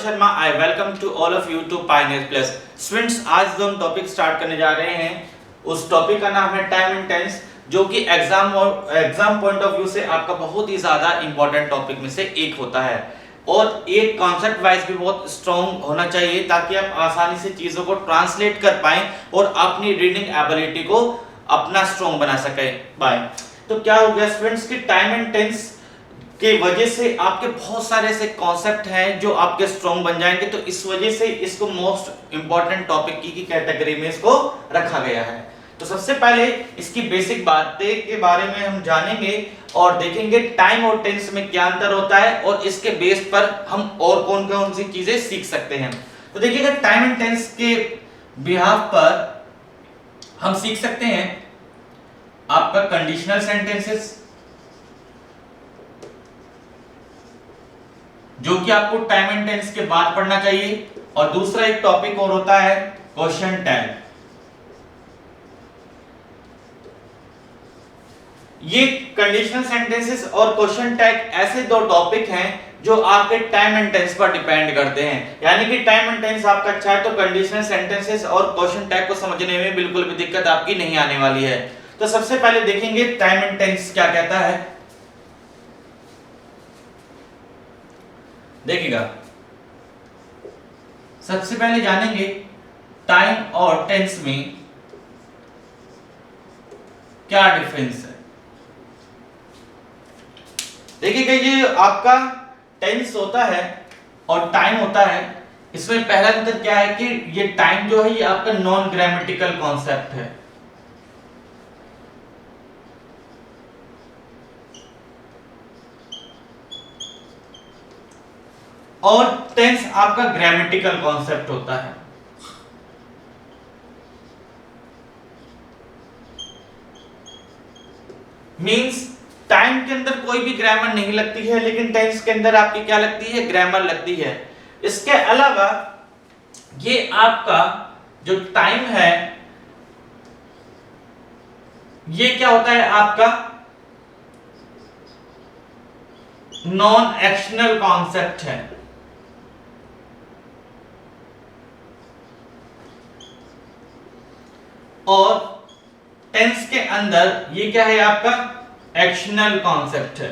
Sharma. I welcome to all of you to Pioneer Plus. Students, आज जो हम topic start करने जा रहे हैं उस टॉपिक का नाम है टाइम एंड टेंस, जो कि एग्जाम पॉइंट ऑफ व्यू से आपका बहुत ही ज्यादा इंपॉर्टेंट टॉपिक में से एक होता है और एक कॉन्सेप्ट वाइज भी बहुत स्ट्रॉन्ग होना चाहिए ताकि आप आसानी से चीजों को ट्रांसलेट कर पाएं और अपनी रीडिंग एबिलिटी को अपना स्ट्रॉन्ग बना सके बाय। तो क्या हो गया स्टूडेंट्स कि टाइम एंड टेंस के वजह से आपके बहुत सारे ऐसे कॉन्सेप्ट हैं जो आपके स्ट्रॉन्ग बन जाएंगे, तो इस वजह से इसको मोस्ट इंपॉर्टेंट टॉपिक की कैटेगरी में इसको रखा गया है। तो सबसे पहले इसकी बेसिक बातें के बारे में हम जानेंगे और देखेंगे टाइम और टेंस में क्या अंतर होता है और इसके बेस पर हम और कौन कौन सी चीजें सीख सकते हैं। तो देखिएगा, टाइम एंड टेंस के बिहाफ पर हम सीख सकते हैं आपका कंडीशनल सेंटेंसेस, जो कि आपको टाइम एंड टेंस के बाद पढ़ना चाहिए, और दूसरा एक टॉपिक और होता है क्वेश्चन टैग। ये कंडीशनल सेंटेंसेस और क्वेश्चन टैग ऐसे दो टॉपिक हैं जो आपके टाइम एंड टेंस पर डिपेंड करते हैं। यानी कि टाइम एंड टेंस आपका अच्छा है तो कंडीशनल सेंटेंसेस और क्वेश्चन टैग को समझने में बिल्कुल भी दिक्कत आपकी नहीं आने वाली है। तो सबसे पहले देखेंगे टाइम एंड टेंस क्या कहता है। देखिएगा, सबसे पहले जानेंगे टाइम और टेंस में क्या डिफरेंस है। देखिएगा, ये आपका टेंस होता है और टाइम होता है, इसमें पहला अंतर क्या है कि ये टाइम जो है ये आपका नॉन ग्रामेटिकल कॉन्सेप्ट है और टेंस आपका ग्रामेटिकल कॉन्सेप्ट होता है। मींस टाइम के अंदर कोई भी ग्रामर नहीं लगती है, लेकिन टेंस के अंदर आपकी क्या लगती है, ग्रामर लगती है। इसके अलावा ये आपका जो टाइम है ये क्या होता है, आपका नॉन एक्शनल कॉन्सेप्ट है और टेंस के अंदर ये क्या है, आपका एक्शनल कॉन्सेप्ट है।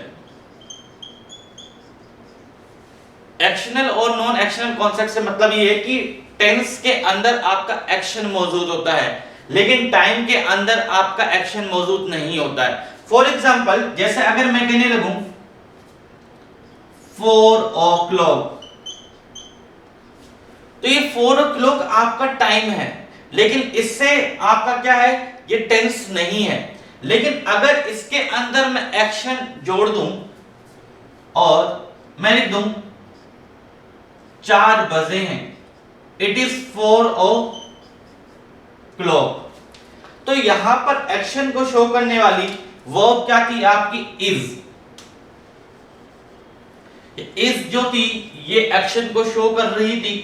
एक्शनल और नॉन एक्शनल कॉन्सेप्ट से मतलब ये है कि टेंस के अंदर आपका एक्शन मौजूद होता है लेकिन टाइम के अंदर आपका एक्शन मौजूद नहीं होता है। फॉर एग्जांपल, जैसे अगर मैं कहने लगूं 4 o'clock, तो ये 4 o'clock आपका टाइम है लेकिन इससे आपका क्या है, ये टेंस नहीं है। लेकिन अगर इसके अंदर मैं एक्शन जोड़ दूं और मैं लिख दूं 4 बजे हैं, इट इज 4 o'clock, तो यहां पर एक्शन को शो करने वाली वर्ब क्या थी, आपकी इज। इज जो थी ये एक्शन को शो कर रही थी,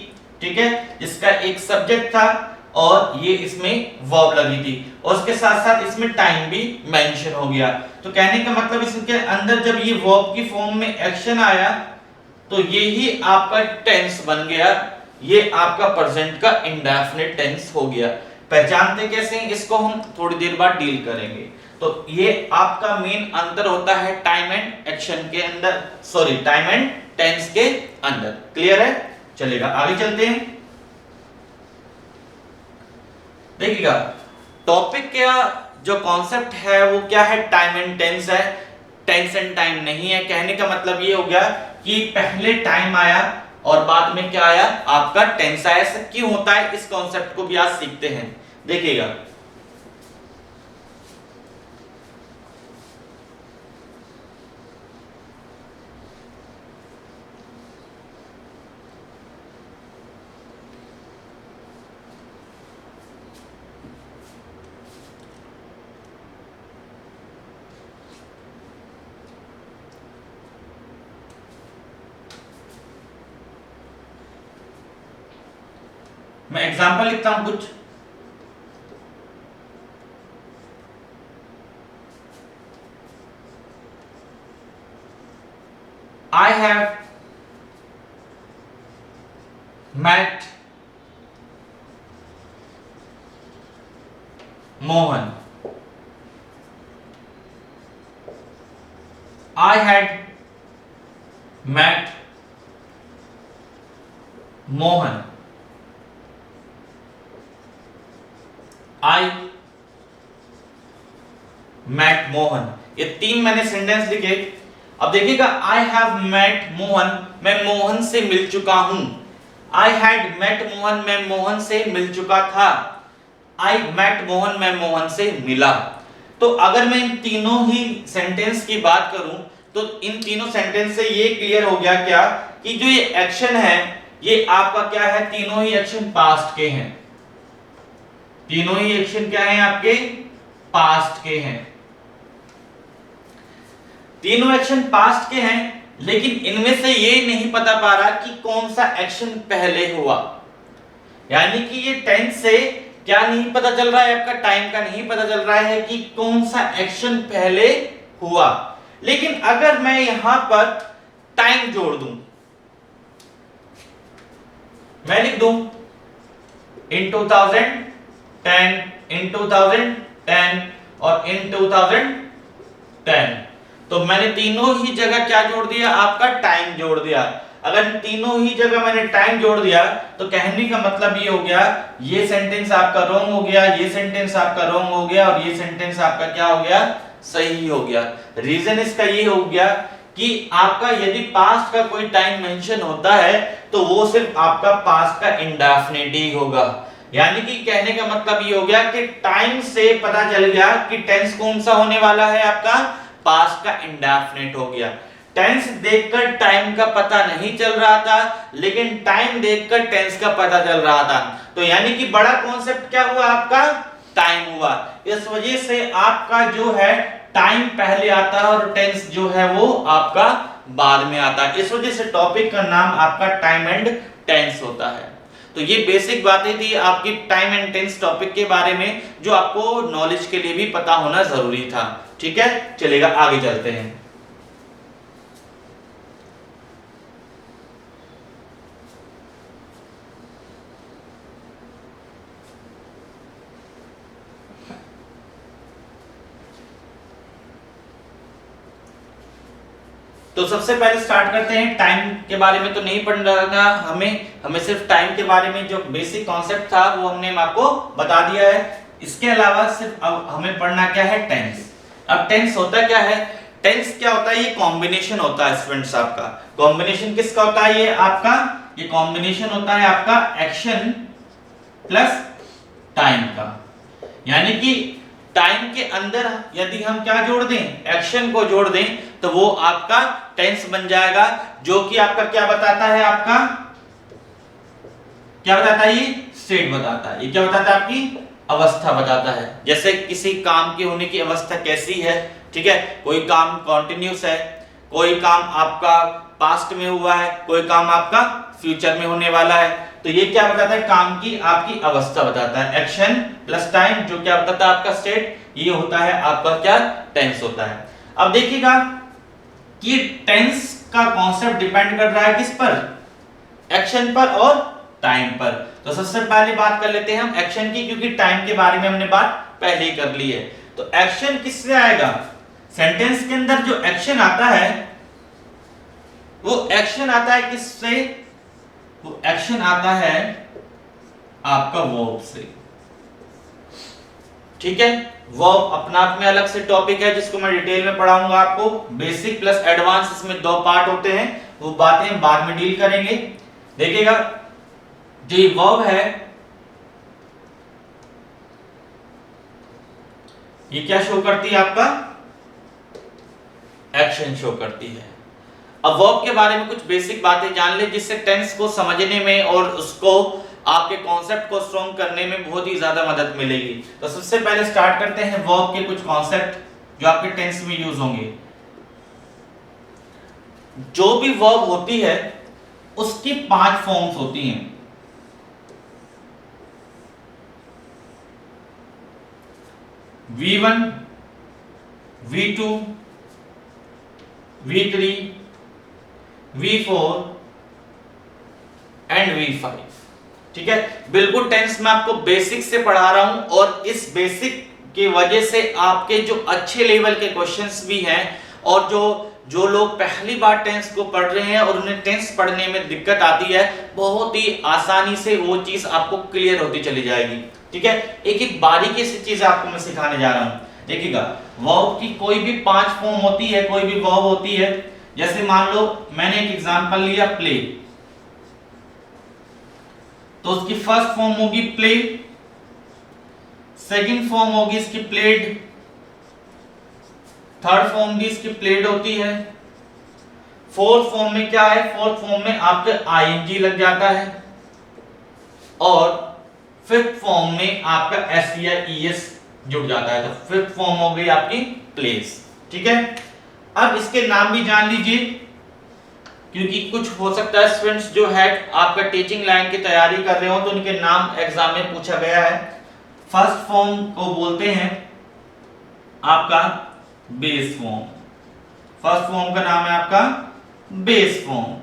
ठीक है, इसका एक सब्जेक्ट था और ये इसमें वर्ब लगी थी और उसके साथ साथ इसमें टाइम भी मेंशन हो गया। तो कहने का मतलब इसके अंदर जब ये वर्ब की फॉर्म में एक्शन आया तो ये ही आपका टेंस बन गया, ये आपका प्रेजेंट का इंडेफिनिट टेंस हो गया। पहचानते कैसे हैं इसको हम थोड़ी देर बाद डील करेंगे। तो ये आपका मेन अंतर होता है टाइम एंड एक्शन के अंदर, सॉरी टाइम एंड टेंस के अंदर। क्लियर है? चलेगा, आगे चलते हैं। देखिएगा, टॉपिक का जो कॉन्सेप्ट है वो क्या है, टाइम एंड टेंस है, टेंस एंड टाइम नहीं है। कहने का मतलब ये हो गया कि पहले टाइम आया और बाद में क्या आया, आपका टेंस आया। ऐसा क्यों होता है, इस कॉन्सेप्ट को भी आज सीखते हैं। देखिएगा, मैं एग्जांपल लिखता हूं कुछ। I have met Mohan. I had met Mohan. I met Mohan. ये तीन मैंने सेंटेंस लिखे। अब देखिएगा, आई हैव मेट मोहन, मैं मोहन से मिल चुका हूं। आई हैड मेट मोहन, मैं मोहन से मिल चुका था। आई मेट मोहन, मैं मोहन से मिला। तो अगर मैं इन तीनों ही सेंटेंस की बात करूं तो इन तीनों सेंटेंस से ये क्लियर हो गया क्या कि जो ये एक्शन है ये आपका क्या है, तीनों ही एक्शन पास्ट के हैं। तीनों ही एक्शन क्या हैं आपके, पास्ट के हैं। तीनों एक्शन पास्ट के हैं, लेकिन इनमें से ये नहीं पता पा रहा कि कौन सा एक्शन पहले हुआ। यानी कि ये टेंस से क्या नहीं पता चल रहा है, आपका टाइम का नहीं पता चल रहा है कि कौन सा एक्शन पहले हुआ। लेकिन अगर मैं यहां पर टाइम जोड़ दूं, मैं लिख दूं इन 2010, इन 2010 और इन 2010, तो मैंने तीनों ही जगह क्या जोड़ दिया, आपका टाइम जोड़ दिया। अगर तीनों ही जगह मैंने टाइम जोड़ दिया तो कहने का मतलब ये हो गया, ये सेंटेंस आपका रॉन्ग हो गया, ये सेंटेंस आपका रॉन्ग हो गया और ये सेंटेंस आपका क्या हो गया, सही हो गया। रीजन इसका ये हो गया कि आपका यदि पास्ट का कोई टाइम मेंशन होता है तो वो सिर्फ आपका पास्ट का इंडेफिनिट ही होगा। यानी कि कहने का मतलब ये हो गया कि टाइम से पता चल गया कि टेंस कौन सा होने वाला है, आपका पास्ट का इंडेफिनिट हो गया। टेंस देखकर टाइम का पता नहीं चल रहा था, लेकिन टाइम देखकर टेंस का पता चल रहा था। तो यानी कि बड़ा कॉन्सेप्ट क्या हुआ, आपका टाइम हुआ। इस वजह से आपका जो है टाइम पहले आता है और टेंस जो है वो आपका बाद में आता है। इस वजह से टॉपिक का नाम आपका टाइम एंड टेंस होता है। तो ये बेसिक बातें थी आपकी टाइम एंड टेंस टॉपिक के बारे में, जो आपको नॉलेज के लिए भी पता होना जरूरी था। ठीक है, चलेगा आगे चलते हैं। तो सबसे पहले स्टार्ट करते हैं, टाइम के बारे में तो नहीं पढ़ना हमें सिर्फ टाइम के बारे में जो बेसिक कॉन्सेप्ट था वो हमने आपको बता दिया है। इसके अलावा सिर्फ अब हमें पढ़ना क्या है, टेंस। अब टेंस होता क्या है, टेंस क्या होता है, ये कॉम्बिनेशन होता है स्टूडेंट्स आपका। कॉम्बिनेशन किसका होता है, ये आपका ये कॉम्बिनेशन होता है आपका एक्शन प्लस टाइम का। यानी कि टाइम के अंदर यदि हम क्या जोड़ दें, एक्शन को जोड़ दें, तो वो आपका टेंस बन जाएगा, जो कि आपका क्या बताता है, आपका क्या बताता है, ये स्टेट बताता है। ये क्या बताता है, आपकी अवस्था बताता है। जैसे किसी काम की होने की अवस्था कैसी है, ठीक है, कोई काम कॉन्टिन्यूस है, कोई काम आपका पास्ट में हुआ है, कोई काम आपका फ्यूचर में होने वाला है। तो ये क्या बताता है, काम की आपकी अवस्था बताता है। एक्शन प्लस टाइम जो क्या बताता है, आपका स्टेट, ये होता है आपका क्या, टेंस होता है। अब देखिएगा कि टेंस का कॉन्सेप्ट डिपेंड कर रहा है किस पर, एक्शन पर और टाइम पर। तो सबसे पहले बात कर लेते हैं हम एक्शन की, क्योंकि टाइम के बारे में हमने बात पहले ही कर ली है। तो एक्शन किससे आएगा, सेंटेंस के अंदर जो एक्शन आता है वो एक्शन आता है किससे, वो एक्शन आता है आपका वर्ब से। ठीक है, वर्ब अपना आप में अलग से टॉपिक है जिसको मैं डिटेल में पढ़ाऊंगा आपको। बेसिक प्लस एडवांस इसमें दो पार्ट होते हैं, वो बातें बाद में डील करेंगे। देखिएगा जो ये वर्ब है ये क्या शो करती है, आपका एक्शन शो करती है। अब वर्ब के बारे में कुछ बेसिक बातें जान ले, जिससे टेंस को समझने में और उसको आपके कॉन्सेप्ट को स्ट्रॉन्ग करने में बहुत ही ज्यादा मदद मिलेगी। तो सबसे पहले स्टार्ट करते हैं वर्ब के कुछ कॉन्सेप्ट जो आपके टेंस में यूज होंगे। जो भी वर्ब होती है उसकी 5 फॉर्म्स होती हैं। V1, V2, V3, V4 and V5। ठीक है, बिल्कुल टेंस मैं आपको बेसिक से पढ़ा रहा हूं और इस बेसिक की वजह से आपके जो अच्छे लेवल के क्वेश्चंस भी हैं और जो लोग पहली बार टेंस को पढ़ रहे हैं और उन्हें टेंस पढ़ने में दिक्कत आती है, बहुत ही आसानी से वो चीज आपको क्लियर होती चली जाएगी। ठीक है, एक एक बारीकी से चीज आपको मैं सिखाने जा रहा हूं। देखिएगा, वर्ब की कोई भी 5 फॉर्म होती है, कोई भी वर्ब होती है। जैसे मान लो मैंने एक एग्जांपल लिया प्ले, तो उसकी फर्स्ट फॉर्म होगी प्ले, सेकंड फॉर्म होगी इसकी प्लेड, थर्ड फॉर्म भी इसकी प्लेड होती है, फोर्थ फॉर्म में क्या है, फोर्थ फॉर्म में आपके आईएनजी लग जाता है, और फिफ्थ फॉर्म में आपका एस या ईएस जुड़ जाता है। तो फिफ्थ फॉर्म हो गई आपकी प्लेस। ठीक है, अब इसके नाम भी जान लीजिए, क्योंकि कुछ हो सकता है स्टूडेंट्स जो है आपका टीचिंग लाइन की तैयारी कर रहे हो तो उनके नाम एग्जाम में पूछा गया है। फर्स्ट फॉर्म को बोलते हैं आपका बेस फॉर्म, फर्स्ट फॉर्म का नाम है आपका बेस फॉर्म।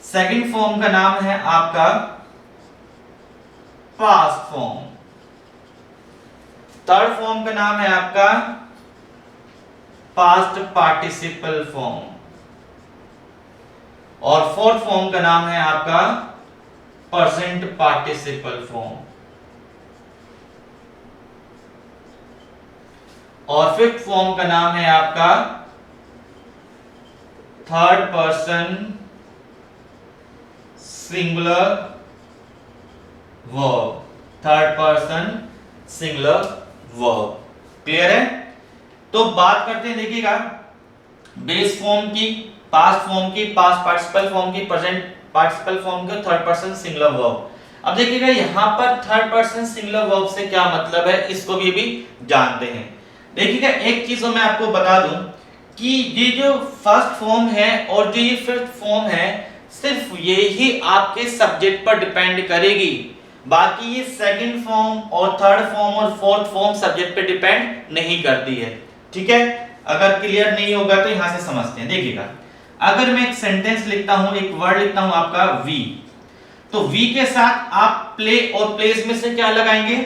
सेकंड फॉर्म का नाम है आपका पास्ट फॉर्म, थर्ड फॉर्म का नाम है आपका पास्ट पार्टिसिपल फॉर्म, और फोर्थ फॉर्म का नाम है आपका प्रेजेंट पार्टिसिपल फॉर्म, और फिफ्थ फॉर्म का नाम है आपका third person singular verb, third person singular verb. Clear है? तो बात करते हैं, देखिएगा, बेस फॉर्म की, पास्ट फॉर्म की, पास्ट पार्टिसिपल फॉर्म की, प्रेजेंट पार्टिसिपल फॉर्म की, थर्ड पर्सन सिंगुलर वर्ब। अब देखिएगा यहां पर थर्ड पर्सन सिंगुलर वर्ब से क्या मतलब है, इसको भी जानते हैं। देखिएगा, एक चीज मैं आपको बता दूं कि ये जो फर्स्ट फॉर्म है और जो ये फिफ्थ फॉर्म है, सिर्फ ये ही आपके सब्जेक्ट पर डिपेंड करेगी। बाकी ये सेकंड फॉर्म और थर्ड फॉर्म और फोर्थ फॉर्म सब्जेक्ट पे डिपेंड नहीं करती है। ठीक है, अगर क्लियर नहीं होगा तो यहां से समझते हैं। देखिएगा, अगर मैं एक सेंटेंस लिखता हूं, एक वर्ड लिखता हूं आपका वी, तो वी के साथ आप प्ले और प्लेस में से क्या लगाएंगे,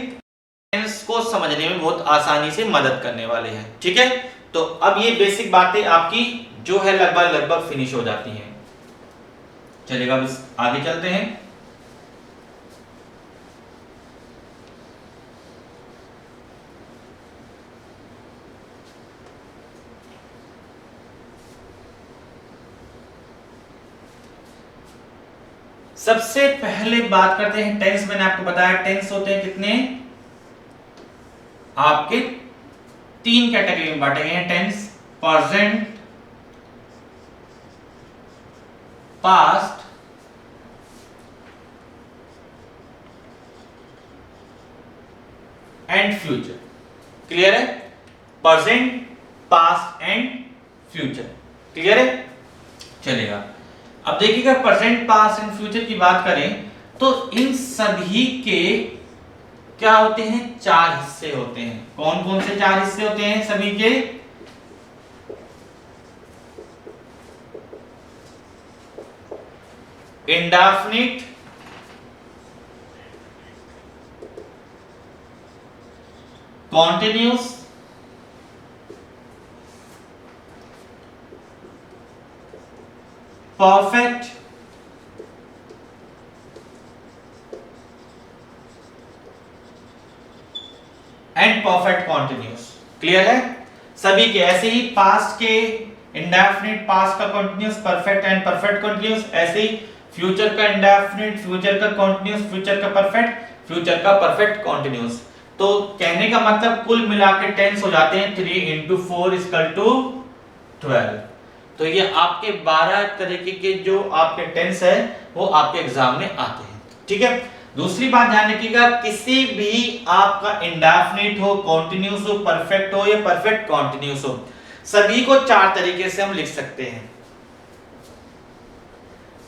टेंस को समझने में बहुत आसानी से मदद करने वाले हैं। ठीक है, तो अब ये बेसिक बातें आपकी जो है लगभग फिनिश हो जाती हैं। चलिएगा, अब आगे चलते हैं। सबसे पहले बात करते हैं टेंस। मैंने आपको बताया टेंस होते हैं कितने, आपके 3 कैटेगरी में बांटे गए हैं tense: present, past and future. Clear है? Present, past and future. Clear है? चलेगा, अब देखिएगा, प्रेजेंट, पास्ट एंड फ्यूचर की बात करें तो इन सभी के क्या होते हैं, 4 हिस्से होते हैं। कौन कौन से 4 हिस्से होते हैं सभी के? Indefinite, continuous, perfect and perfect continuous. Clear है? सभी के ऐसे ही पास्ट के इंडेफिनिट, पास्ट का continuous, perfect and perfect continuous, ऐसे ही फ्यूचर का इंडेफिनिट, फ्यूचर का कॉन्टिन्यूस, फ्यूचर का परफेक्ट, फ्यूचर का परफेक्ट कॉन्टिन्यूस। तो कहने का मतलब कुल मिलाकर टेंस हो जाते हैं 3 × 4 = 12। तो ये आपके 12 तरीके के जो आपके टेंस है वो आपके एग्जाम में आते हैं। ठीक है, दूसरी बात ध्यान रखिएगा, किसी भी आपका इंडेफिनिट हो, कॉन्टिन्यूस हो, परफेक्ट हो या परफेक्ट कॉन्टिन्यूस हो, सभी को 4 तरीके से हम लिख सकते हैं।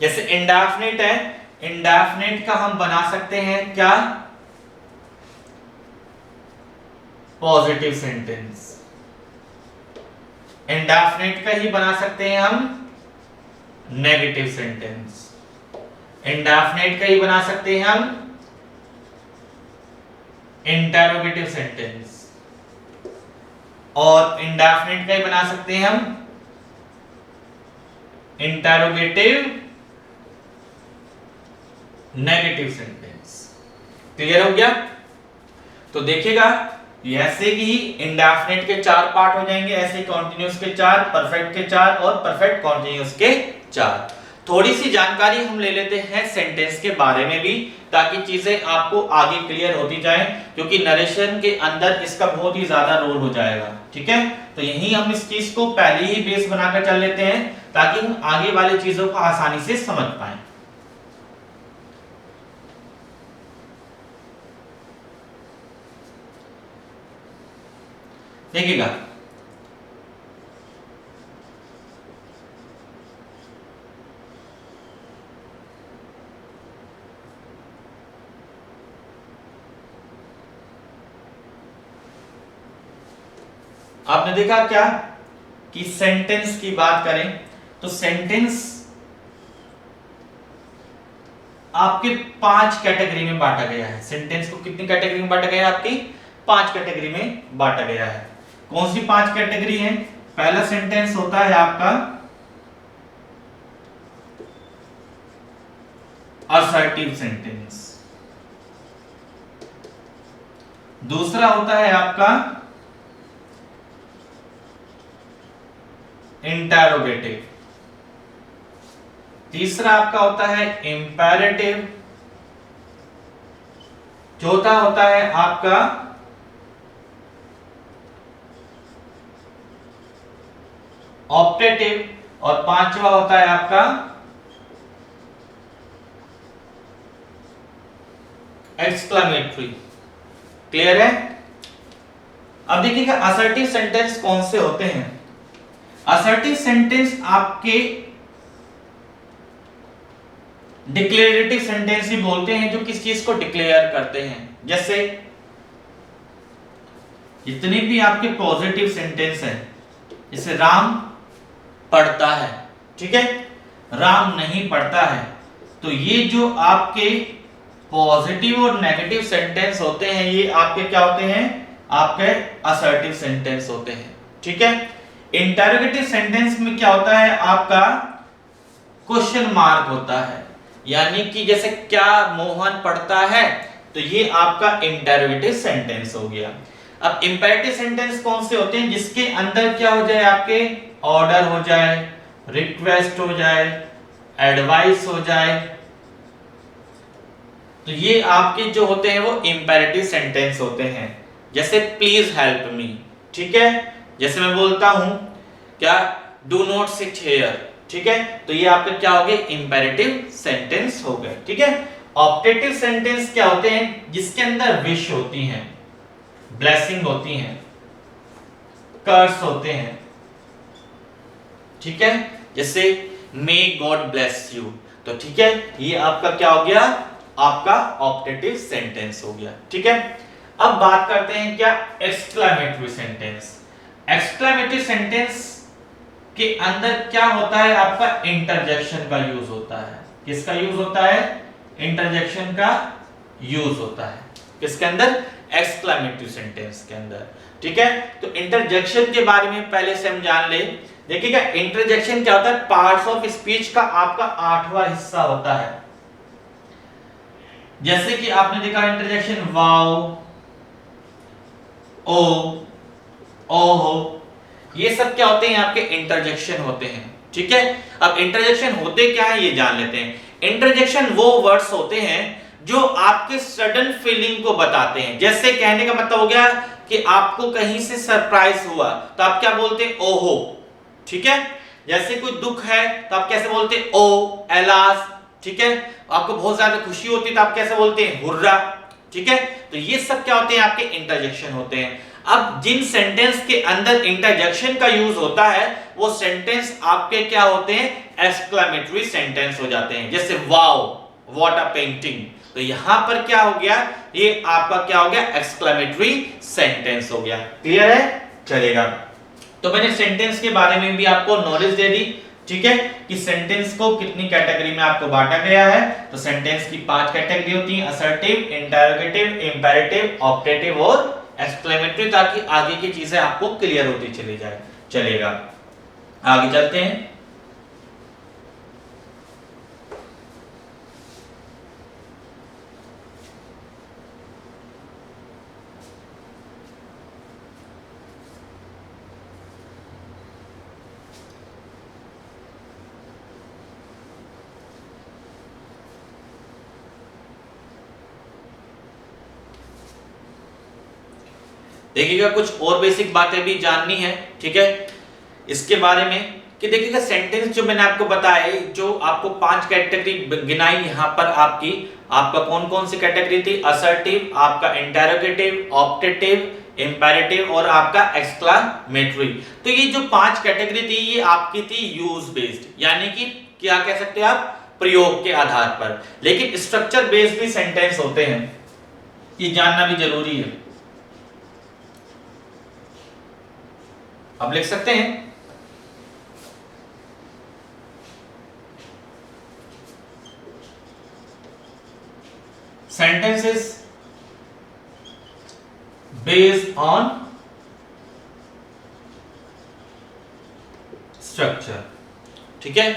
जैसे इंडेफिनिट है, इंडेफिनिट का हम बना सकते हैं क्या, पॉजिटिव सेंटेंस। इंडेफिनिट का ही बना सकते हैं हम नेगेटिव सेंटेंस। इंडेफिनेट का ही बना सकते हैं हम इंटरोगेटिव सेंटेंस, और इंडेफिनेट का ही बना सकते हैं हम इंटरोगेटिव नेगेटिव सेंटेंस। क्लियर हो गया? तो देखिएगा ऐसे ही इंडेफिनेट के 4 पार्ट हो जाएंगे, ऐसे कॉन्टिन्यूअस के 4, परफेक्ट के 4 और परफेक्ट कॉन्टिन्यूअस के 4। थोड़ी सी जानकारी हम ले लेते हैं सेंटेंस के बारे में भी, ताकि चीजें आपको आगे क्लियर होती जाएं, क्योंकि नरेशन के अंदर इसका बहुत ही ज्यादा रोल हो जाएगा। ठीक है, तो यही हम इस चीज को पहले ही बेस बनाकर चल लेते हैं, ताकि हम आगे वाली चीजों को आसानी से समझ पाएं। देखिएगा, आपने देखा क्या कि सेंटेंस की बात करें तो सेंटेंस आपके 5 कैटेगरी में बांटा गया है। सेंटेंस को कितनी कैटेगरी में बांटा गया है? आपकी 5 कैटेगरी में बांटा गया है। कौन सी 5 कैटेगरी है? पहला सेंटेंस होता है आपका असर्टिव सेंटेंस, दूसरा होता है आपका इंटरोगेटिव, तीसरा आपका होता है इंपेरेटिव, चौथा होता है आपका ऑप्टेटिव, और पांचवा होता है आपका एक्सक्लेमेटरी। क्लियर है? अब देखिएगा असर्टिव सेंटेंस कौन से होते हैं। असर्टिव सेंटेंस आपके डिक्लेरेटिव सेंटेंस भी बोलते हैं, जो किस चीज को डिक्लेयर करते हैं। जैसे जितने भी आपके पॉजिटिव सेंटेंस हैं, जैसे राम पढ़ता है, ठीक है, राम नहीं पढ़ता है, तो ये जो आपके पॉजिटिव और नेगेटिव सेंटेंस होते हैं, ये आपके क्या होते हैं? आपके असर्टिव सेंटेंस होते हैं। ठीक है, इंटरोगेटिव सेंटेंस में क्या होता है? आपका क्वेश्चन मार्क होता है, यानी कि जैसे क्या मोहन पढ़ता है, तो ये आपका इंटरोगेटिव सेंटेंस हो गया। अब इंपेरेटिव सेंटेंस कौन से होते हैं? जिसके अंदर क्या हो जाए? आपके ऑर्डर हो जाए, रिक्वेस्ट हो जाए, एडवाइस हो जाए, तो ये आपके जो होते हैं वो इंपेरेटिव सेंटेंस होते हैं। जैसे प्लीज हेल्प मी, ठीक है, जैसे मैं बोलता हूं क्या, डू नॉट सिट हियर, ठीक है, तो ये आपके क्या हो गए? इंपेरेटिव सेंटेंस हो गए। ठीक है, ऑप्टेटिव सेंटेंस क्या होते हैं? जिसके अंदर विश होती हैं, ब्लेसिंग होती हैं, कर्स होते हैं। ठीक है, जैसे मे गॉड ब्लेस यू, तो ठीक है, ये आपका क्या हो गया? आपका ऑप्टेटिव सेंटेंस हो गया। ठीक है, अब बात करते हैं क्या? Exclamatory sentence. एक्सक्लेमेटरी सेंटेंस के अंदर क्या होता है? आपका इंटरजेक्शन का यूज होता है। किसका यूज होता है? इंटरजेक्शन का यूज होता है। किसके अंदर? एक्सक्लेमेटरी सेंटेंस के अंदर। ठीक है, तो इंटरजेक्शन के बारे में पहले से हम जान ले। देखिएगा, इंटरजेक्शन क्या होता है? पार्ट्स ऑफ स्पीच का आपका 8वां हिस्सा होता है। जैसे कि आपने देखा इंटरजेक्शन वाओ, ओ, ओहो, ये सब क्या होते हैं? आपके इंटरजेक्शन होते हैं। ठीक है, अब इंटरजेक्शन होते क्या है ये जान लेते हैं। इंटरजेक्शन वो वर्ड्स होते हैं जो आपके सडन फीलिंग को बताते हैं। जैसे कहने का मतलब हो गया कि आपको कहीं से सरप्राइज हुआ, तो आप क्या बोलते हैं? ओहो। ठीक है, जैसे कोई दुख है तो आप कैसे बोलते हैं? ओ, एलास। ठीक है, आपको बहुत ज्यादा खुशी होती है तो आप कैसे बोलते हैं? हुर्रा। ठीक है, तो ये सब क्या होते हैं? आपके इंटरजेक्शन होते हैं। अब जिन सेंटेंस के अंदर इंटरजेक्शन का यूज होता है, वो सेंटेंस आपके क्या होते हैं? एक्सक्लेमेटरी सेंटेंस हो जाते हैं। जैसे वाओ, व्हाट अ पेंटिंग, तो यहां पर क्या हो गया? ये आपका क्या हो गया? एक्सक्लेमेटरी सेंटेंस हो गया। क्लियर है? चलेगा, तो मैंने सेंटेंस के बारे में भी आपको नॉलेज दे दी। ठीक है, कि सेंटेंस को कितनी कैटेगरी में आपको बांटा गया है। तो सेंटेंस की 5 कैटेगरी होती हैं, असर्टिव, इंटरोगेटिव, इंपेरेटिव, ऑप्टेटिव और एक्सक्लेमेटरी, ताकि आगे की चीजें आपको क्लियर होती चली जाए। चलेगा, आगे चलते हैं। देखिएगा कुछ और बेसिक बातें भी जाननी है, ठीक है, इसके बारे में कि देखिएगा सेंटेंस जो मैंने आपको बताया, जो आपको 5 कैटेगरी गिनाई यहाँ पर आपका कौन कौन सी कैटेगरी थी, असर्टिव, आपका इंटरोगेटिव, ऑप्टेटिव, इंपेरेटिव और आपका एक्सक्लेमेटरी। तो ये जो 5 कैटेगरी थी ये आपकी थी यूज बेस्ड, यानी कि क्या कह सकते हैं आप, प्रयोग के आधार पर। लेकिन स्ट्रक्चर बेस्ड भी सेंटेंस होते हैं, ये जानना भी जरूरी है। अब लिख सकते हैं, sentences based on structure, ठीक है,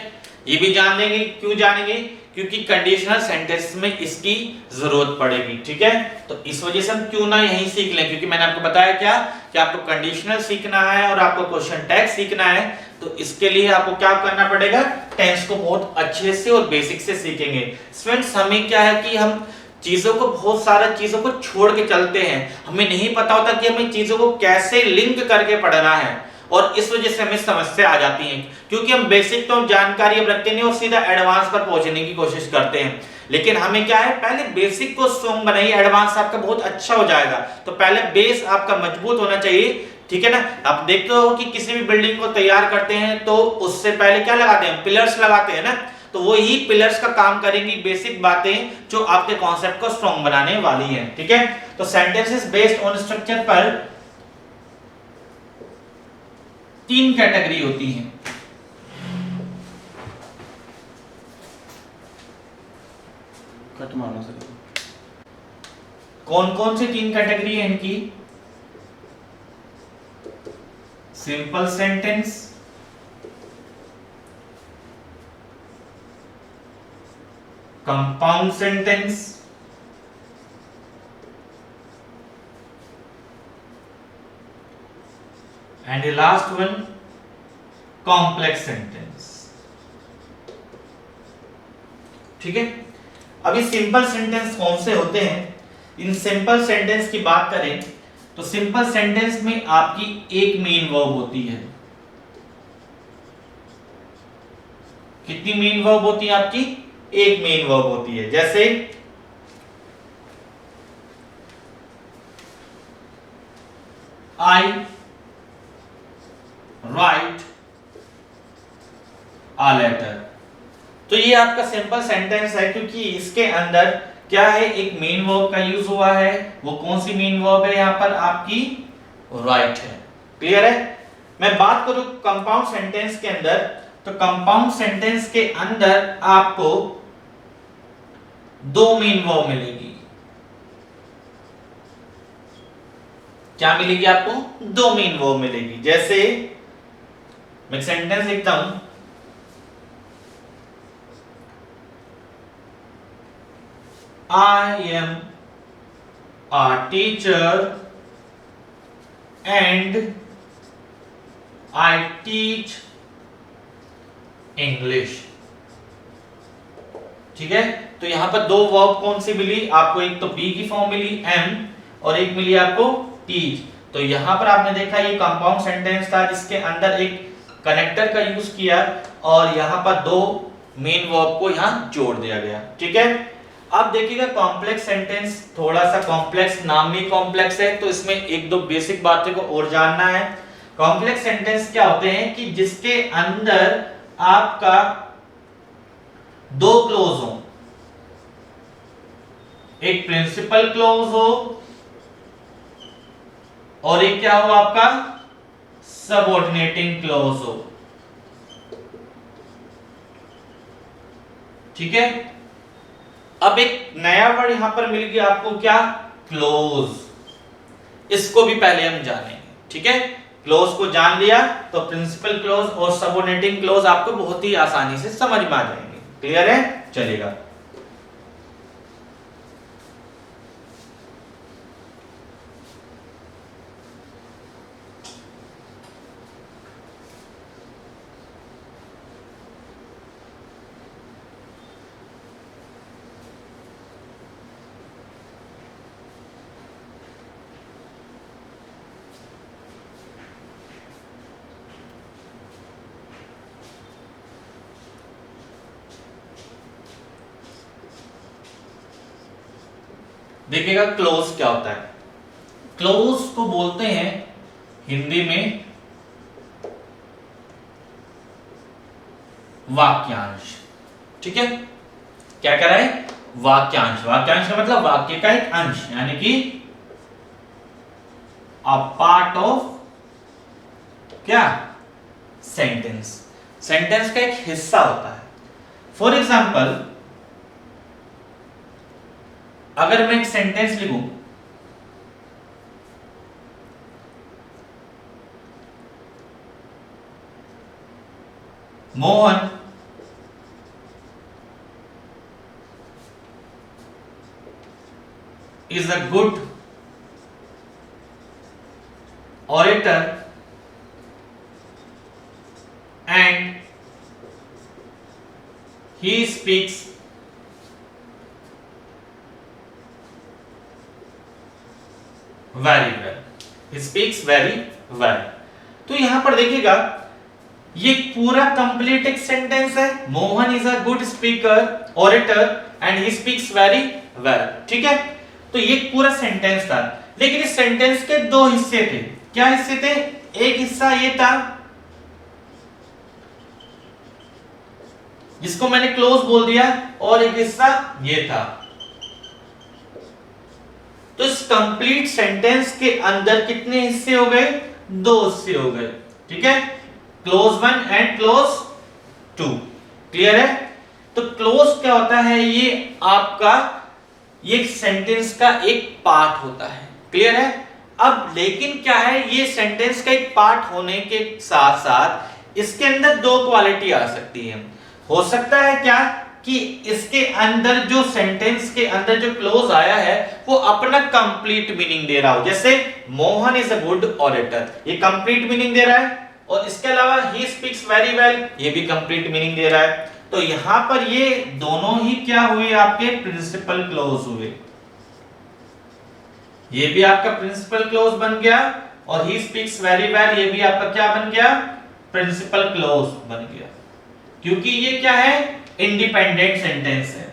ये भी जान लेंगे। क्यों जानेंगे, क्योंकि कंडीशनल सेंटेंस में इसकी जरूरत पड़ेगी, ठीक है। तो इस वजह से हम क्यों ना यही सीख लें, क्योंकि मैंने आपको बताया क्या कि आपको कंडीशनल सीखना है और आपको क्वेश्चन टैग सीखना है। तो इसके लिए आपको क्या करना पड़ेगा, टेंस को बहुत अच्छे से और बेसिक से सीखेंगे। स्टूडेंट्स हमें क्या है कि हम चीजों को, बहुत सारा चीजों को छोड़ के चलते हैं, हमें नहीं पता होता कि हमें चीजों को कैसे लिंक करके पढ़ना है, और इस वजह से हमें समस्या आ जाती है, क्योंकि हम बेसिक तो जानकारी अब रखते नहीं और सीधा एडवांस पर पहुंचने की कोशिश करते हैं। लेकिन हमें क्या है, पहले बेसिक को स्ट्रॉन्ग बनाइए, एडवांस आपका बहुत अच्छा हो जाएगा। तो पहले बेस आपका मजबूत होना चाहिए, ठीक है ना। आप देखते हो कि किसी भी बिल्डिंग को तैयार करते हैं तो उससे पहले क्या लगाते हैं, पिलर्स लगाते हैं ना। तो वो ही पिलर्स का काम करेंगी बेसिक बातें जो आपके कॉन्सेप्ट को स्ट्रॉन्ग बनाने वाली हैं, ठीक है। तो सेंटेंसेस बेस्ड ऑन स्ट्रक्चर पर 3 कैटेगरी होती हैं। कट मारना सर, कौन कौन सी 3 कैटेगरी है इनकी, simple sentence, compound sentence and the last one complex sentence, ठीक है। अभी सिंपल सेंटेंस कौन से होते हैं, इन सिंपल सेंटेंस की बात करें तो सिंपल सेंटेंस में आपकी एक मेन वर्ब होती है। कितनी मेन वर्ब होती है आपकी, एक मेन वर्ब होती है। जैसे आई राइट अ लेटर, तो ये आपका सिंपल सेंटेंस है, क्योंकि इसके अंदर क्या है, एक मेन वर्ब का यूज हुआ है। वो कौन सी मेन वर्ब है, यहां पर आपकी राइट है। क्लियर है। मैं बात करूं कंपाउंड सेंटेंस के अंदर, तो कंपाउंड सेंटेंस के अंदर आपको 2 मेन वर्ब मिलेगी। क्या मिलेगी आपको, 2 मेन वर्ब मिलेगी। जैसे मैं सेंटेंस लिखता हूं, I am a teacher and I teach English, ठीक है। तो यहां पर 2 वर्ब कौन सी मिली आपको, एक तो बी की फॉर्म मिली am और एक मिली आपको teach। तो यहां पर आपने देखा ये कंपाउंड सेंटेंस था जिसके अंदर एक कनेक्टर का यूज किया और यहां पर 2 मेन वर्ब को यहां जोड़ दिया गया, ठीक है। अब देखिएगा कॉम्प्लेक्स सेंटेंस, थोड़ा सा कॉम्प्लेक्स, नाम भी कॉम्प्लेक्स है, तो इसमें 1-2 बेसिक बातें को और जानना है। कॉम्प्लेक्स सेंटेंस क्या होते हैं कि जिसके अंदर आपका 2 क्लोज हो, एक प्रिंसिपल क्लोज हो और एक क्या हो आपका सबऑर्डिनेटिंग क्लोज हो। ठीक है। अब एक नया वर्ड यहां पर मिल गया आपको, क्या? क्लोज। इसको भी पहले हम जानेंगे, ठीक है। क्लोज को जान लिया तो प्रिंसिपल क्लोज और सबऑर्डिनेटिंग क्लोज आपको बहुत ही आसानी से समझ में आ जाएंगे। क्लियर है? चलेगा। देखिएगा क्लोज क्या होता है। क्लोज को बोलते हैं हिंदी में वाक्यांश, ठीक है। क्या कह रहा है? वाक्यांश। वाक्यांश का मतलब वाक्य का एक अंश, यानी कि अ पार्ट ऑफ क्या? सेंटेंस। सेंटेंस का एक हिस्सा होता है। फॉर एग्जाम्पल, अगर मैं एक सेंटेंस लिखूं, Mohan is a good orator and he speaks very well. He speaks very well. तो यहां पर देखिएगा ये पूरा कंप्लीट एक सेंटेंस है। Mohan is a good speaker orator and he speaks very well, ठीक है। तो ये पूरा सेंटेंस था, लेकिन इस सेंटेंस के दो हिस्से थे। क्या हिस्से थे? एक हिस्सा ये था जिसको मैंने क्लोज बोल दिया, और एक हिस्सा ये था। तो इस कंप्लीट सेंटेंस के अंदर कितने हिस्से हो गए? दो हिस्से हो गए, ठीक है। Close 1 and close 2। क्लियर है? तो क्लोज क्या होता है? ये आपका ये सेंटेंस का एक पार्ट होता है। क्लियर है? अब लेकिन क्या है, ये सेंटेंस का एक पार्ट होने के साथ साथ इसके अंदर दो क्वालिटी आ सकती है। हो सकता है क्या कि इसके अंदर जो सेंटेंस के अंदर जो क्लोज आया है वो अपना कंप्लीट मीनिंग दे रहा हो। जैसे Mohan is a good orator, ये कंप्लीट मीनिंग दे रहा है, और इसके अलावा ही स्पीक्स वेरी वेल, ये भी कंप्लीट मीनिंग दे रहा है। तो यहां पर ये दोनों ही क्या हुए? आपके प्रिंसिपल क्लोज हुए। ये भी आपका प्रिंसिपल क्लोज बन गया, और ही स्पीक्स वेरी वेल ये भी आपका क्या बन गया? प्रिंसिपल क्लोज बन गया, क्योंकि ये क्या है? इंडिपेंडेंट सेंटेंस है।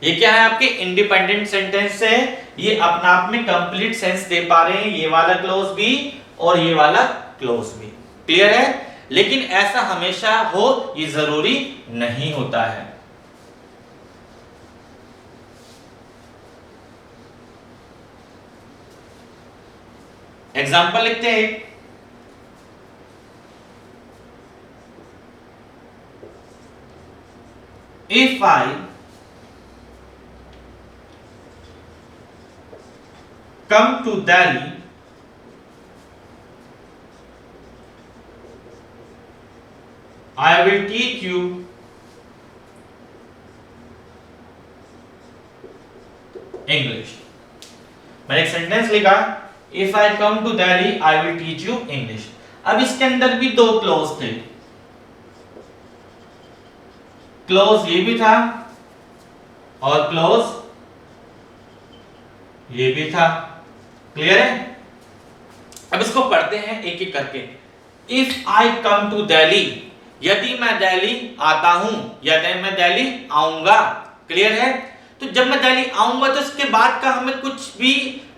ये क्या है? आपके इंडिपेंडेंट सेंटेंस है। ये अपना आप में कंप्लीट सेंस दे पा रहे हैं, ये वाला क्लोज भी और ये वाला क्लोज भी। क्लियर है? लेकिन ऐसा हमेशा हो ये जरूरी नहीं होता है। एग्जाम्पल लिखते हैं। If I come to Delhi, I will teach you English. मैंने एक सेंटेंस लिखा, If I come to Delhi, I will teach you English. अब इसके अंदर भी दो क्लोज थे। क्लोज ये भी था और क्लोज ये भी था। क्लियर है? अब इसको पढ़ते हैं एक एक करके। If I come to Delhi, यदि मैं दिल्ली आता हूं, यदि मैं दिल्ली आऊंगा। क्लियर है? तो जब मैं दिल्ली आऊंगा तो इसके बाद का हमें कुछ भी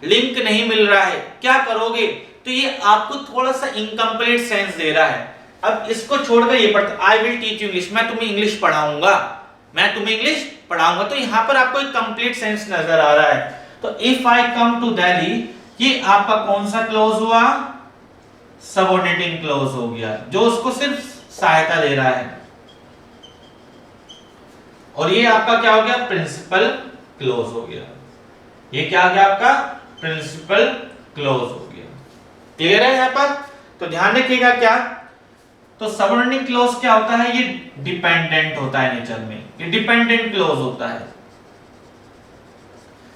लिंक नहीं मिल रहा है। क्या करोगे? तो ये आपको थोड़ा सा इनकम्प्लीट सेंस दे रहा है। अब इसको छोड़कर ये पढ़ते, I will teach you English, मैं तुम्हें इंग्लिश पढ़ाऊंगा, मैं तुम्हें इंग्लिश पढ़ाऊंगा। तो यहां पर आपको एक कंप्लीट सेंस नजर आ रहा है। तो if I come to Delhi, ये आपका कौन सा क्लोज हुआ? सबऑर्डिनेटिंग क्लोज हो गया, जो उसको सिर्फ सहायता दे रहा है। और ये आपका क्या हो गया, प्रिंसिपल क्लोज हो गया। ये क्या आ गया आपका, प्रिंसिपल क्लोज हो गया। क्लियर है यहां पर? तो ध्यान रखिएगा क्या, तो सबऑर्डिनेट क्लोज क्या होता है, ये डिपेंडेंट होता है नेचर में, ये डिपेंडेंट क्लोज होता है।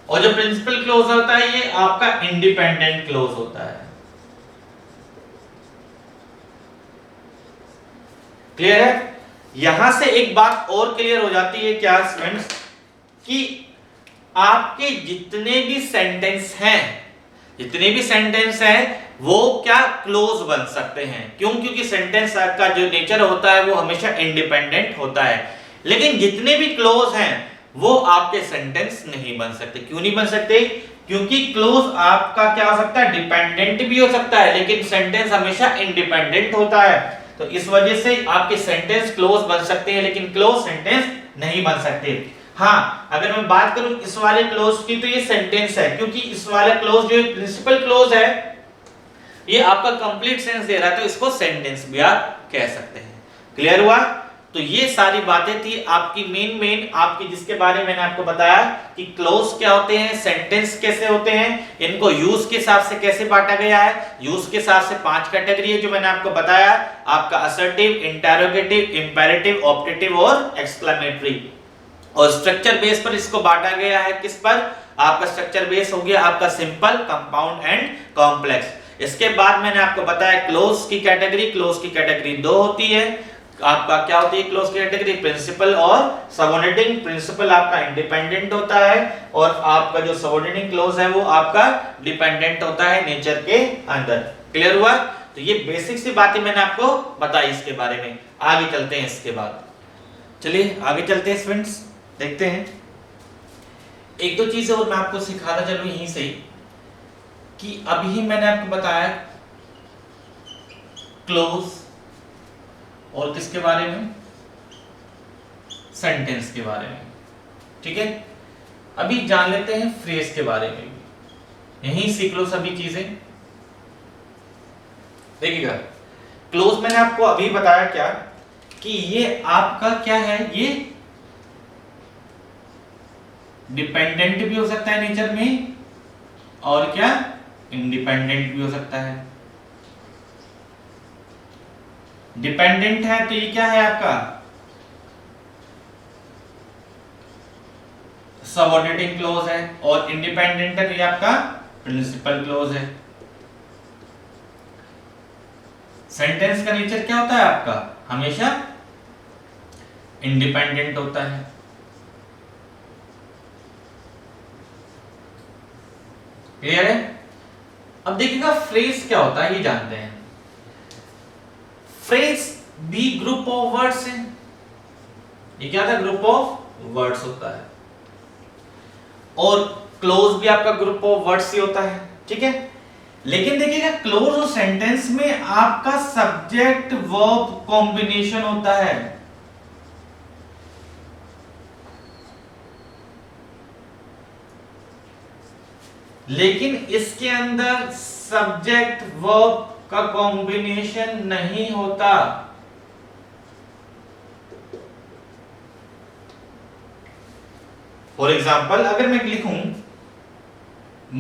और जो प्रिंसिपल क्लोज होता है ये आपका इंडिपेंडेंट क्लोज होता है। क्लियर है? यहां से एक बात और क्लियर हो जाती है क्या स्टूडेंट्स, कि आपके जितने भी सेंटेंस हैं वो क्या क्लोज बन सकते हैं। क्यों? क्योंकि सेंटेंस का जो नेचर होता है वो हमेशा इंडिपेंडेंट होता है, लेकिन जितने भी क्लोज हैं वो आपके सेंटेंस नहीं बन सकते। क्यों नहीं बन सकते? क्योंकि क्लोज आपका क्या हो सकता है, डिपेंडेंट भी हो सकता है, लेकिन सेंटेंस हमेशा इंडिपेंडेंट होता है। तो इस वजह से आपके सेंटेंस क्लोज बन सकते हैं, लेकिन क्लोज सेंटेंस नहीं बन सकते। हाँ, अगर मैं बात करूं इस वाले क्लोज की, तो ये सेंटेंस है, क्योंकि इस वाला क्लोज जो प्रिंसिपल क्लोज है ये आपका कंप्लीट सेंस दे रहा है, तो इसको सेंटेंस भी आप कह सकते हैं। क्लियर हुआ? तो ये सारी बातें थी आपकी मेन आपकी, जिसके बारे में मैंने आपको बताया कि क्लोज क्या होते हैं, सेंटेंस कैसे होते हैं, इनको यूज के हिसाब से कैसे बांटा गया है। यूज के हिसाब से 5 कैटेगरी है जो मैंने आपको बताया, आपका असर्टिव, इंटरोगेटिव, इंपेरेटिव, ऑप्टेटिव और एक्सक्लेमेटरी। और स्ट्रक्चर बेस पर इसको बांटा गया है, किस पर? आपका स्ट्रक्चर बेस हो गया आपका सिंपल, कंपाउंड एंड कॉम्प्लेक्स। इसके बाद मैंने आपको बताया क्लोज की कैटेगरी 2 होती है। आपका क्या होती है क्लोज की कैटेगरी, प्रिंसिपल और सबऑर्डिनेटिंग। प्रिंसिपल आपका इंडिपेंडेंट होता है और आपका जो सबऑर्डिनेटिंग क्लोज है वो आपका डिपेंडेंट होता है नेचर के अंदर। क्लियर हुआ? तो ये बेसिक सी बातें मैंने आपको बताई इसके बारे में। आगे चलते हैं इसके बाद, चलिए आगे चलते हैं स्टूडेंट्स, देखते हैं। एक दो चीजें और मैं आपको सिखाता चलूं यहीं से, कि अभी मैंने आपको बताया क्लोज और किसके बारे में, सेंटेंस के बारे में। ठीक है, अभी जान लेते हैं फ्रेज के बारे में भी, यहीं सीख लो सभी चीजें। देखिएगा, क्लोज मैंने आपको अभी बताया क्या, कि ये आपका क्या है, ये डिपेंडेंट भी हो सकता है नेचर में, और क्या इंडिपेंडेंट भी हो सकता है। डिपेंडेंट है तो ये क्या है आपका सबऑर्डिनेटिंग क्लोज है, और इंडिपेंडेंट है तो ये आपका प्रिंसिपल क्लोज है। सेंटेंस का नेचर क्या होता है आपका, हमेशा इंडिपेंडेंट होता है। क्लियर है? अब देखिएगा फ्रेज क्या होता है ये जानते हैं। फ्रेज भी ग्रुप ऑफ वर्ड्स है। ये क्या था, ग्रुप ऑफ वर्ड्स होता है, और क्लोज भी आपका ग्रुप ऑफ वर्ड्स ही होता है। ठीक है, लेकिन देखिएगा क्लोज और सेंटेंस में आपका सब्जेक्ट वर्ब कॉम्बिनेशन होता है। लेकिन इसके अंदर सब्जेक्ट वर्ब का कॉम्बिनेशन नहीं होता। फॉर एग्जाम्पल अगर मैं लिखूं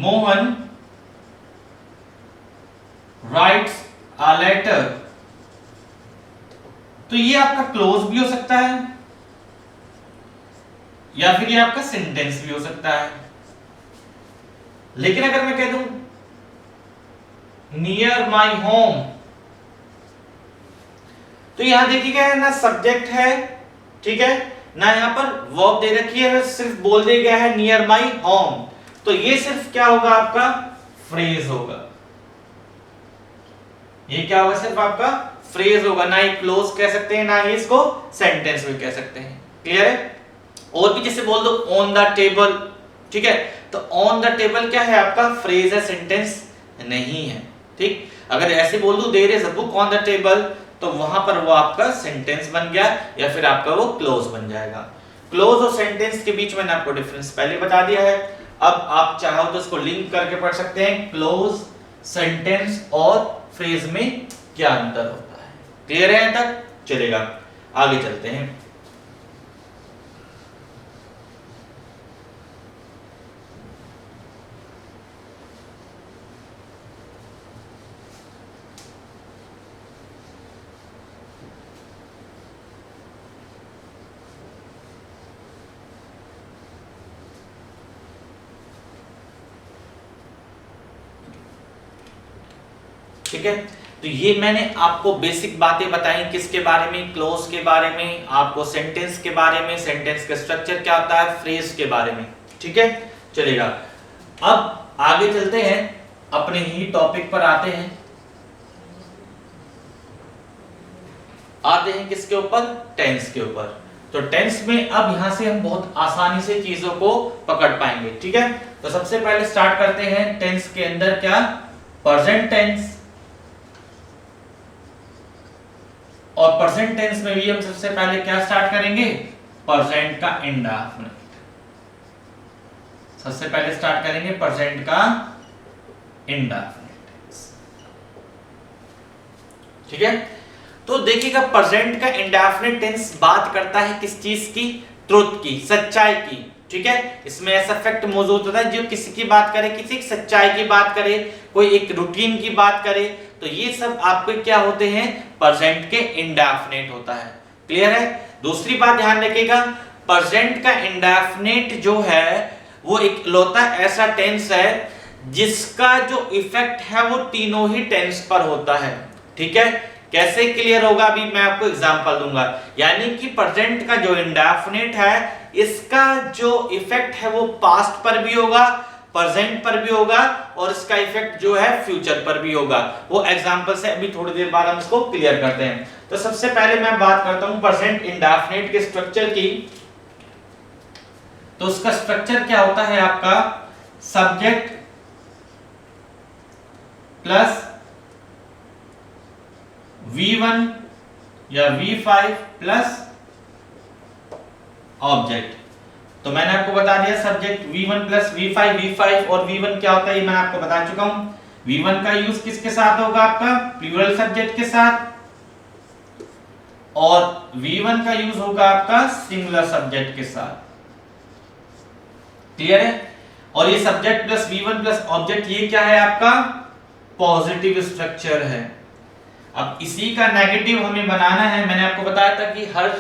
मोहन राइट्स अ लेटर, तो ये आपका क्लोज भी हो सकता है या फिर ये आपका सेंटेंस भी हो सकता है। लेकिन अगर मैं कह दूं नियर माई होम, तो यहां देखिएगा ना सब्जेक्ट है, ठीक है, ना यहां पर वर्ब दे रखी है, सिर्फ बोल दिया गया है नियर माई होम। तो ये सिर्फ क्या होगा आपका फ्रेज होगा। ये क्या होगा, सिर्फ आपका फ्रेज होगा, ना ही क्लोज कह सकते हैं, ना ही इसको सेंटेंस भी कह सकते हैं। क्लियर है? और भी जैसे बोल दो ऑन द टेबल, ठीक है, तो ऑन द टेबल क्या है आपका फ्रेज है, सेंटेंस नहीं है। ठीक, अगर ऐसे बोल दूं there is a book on the table, तो वहां पर वो आपका सेंटेंस बन गया या फिर आपका वो क्लोज बन जाएगा। क्लोज और सेंटेंस के बीच मैंने आपको डिफरेंस पहले बता दिया है। अब आप चाहो तो इसको लिंक करके पढ़ सकते हैं, क्लोज, सेंटेंस और फ्रेज में क्या अंतर होता है। क्लियर है? यहां तक चलेगा, आगे चलते हैं। ठीक है। तो ये मैंने आपको बेसिक बातें बताई किसके बारे में, क्लोज के बारे में, आपको सेंटेंस के बारे में, सेंटेंस का स्ट्रक्चर क्या होता है, फ्रेज के बारे में, ठीक है, चलेगा। अब आगे चलते हैं, अपने ही टॉपिक पर आते हैं किसके ऊपर, टेंस के ऊपर। तो टेंस में अब यहां से हम बहुत आसानी से चीजों को पकड़ पाएंगे, ठीक है। तो सबसे पहले स्टार्ट करते हैं टेंस के अंदर क्या, प्रेजेंट टेंस। और प्रेजेंट टेंस में भी हम सबसे पहले क्या स्टार्ट करेंगे, प्रेजेंट का इंडेफिनिट। सबसे पहले स्टार्ट करेंगे प्रेजेंट का इंडेफिनिट, ठीक है। तो देखिएगा प्रेजेंट का इंडेफिनिट टेंस बात करता है किस चीज की, ट्रुथ की, सच्चाई की, ठीक है। इसमें ऐसा फैक्ट मौजूद होता है जो किसी की बात करे, किसी की सच्चाई की बात करे, कोई एक रूटीन की बात करे, तो ये सब आपके क्या होते हैं, प्रेजेंट के इंडेफिनिट होता है। क्लियर है। दूसरी बात ध्यान रखिएगा, प्रेजेंट का इंडेफिनिट जो है वो एक लौता ऐसा टेंस है जिसका जो इफेक्ट है वो तीनों ही टेंस पर होता है, ठीक है। कैसे क्लियर होगा, अभी मैं आपको एग्जांपल दूंगा। यानी कि प्रेजेंट का जो इंडेफिनिट है इसका जो इफेक्ट है वो पास्ट पर भी होगा, प्रेजेंट पर भी होगा, और इसका इफेक्ट जो है फ्यूचर पर भी होगा। वो एग्जांपल से अभी थोड़ी देर बाद हम इसको क्लियर करते हैं। तो सबसे पहले मैं बात करता हूं प्रेजेंट इंडेफिनिट के स्ट्रक्चर की। तो उसका स्ट्रक्चर क्या होता है आपका, सब्जेक्ट प्लस V1 या V5 प्लस ऑब्जेक्ट। तो मैंने आपको बता दिया subject V1 plus V5, V5 और V1 क्या होता है ये मैं आपको बता चुका हूं। V1 का यूज किसके साथ होगा, आपका प्लूरल सब्जेक्ट के साथ, और V1 का यूज होगा आपका सिंगुलर सब्जेक्ट के साथ। क्लियर है। और ये subject plus V1 plus object ये क्या है, आपका पॉजिटिव स्ट्रक्चर है। अब इसी का नेगेटिव हमें बनाना है। मैंने आपको बताया था कि हर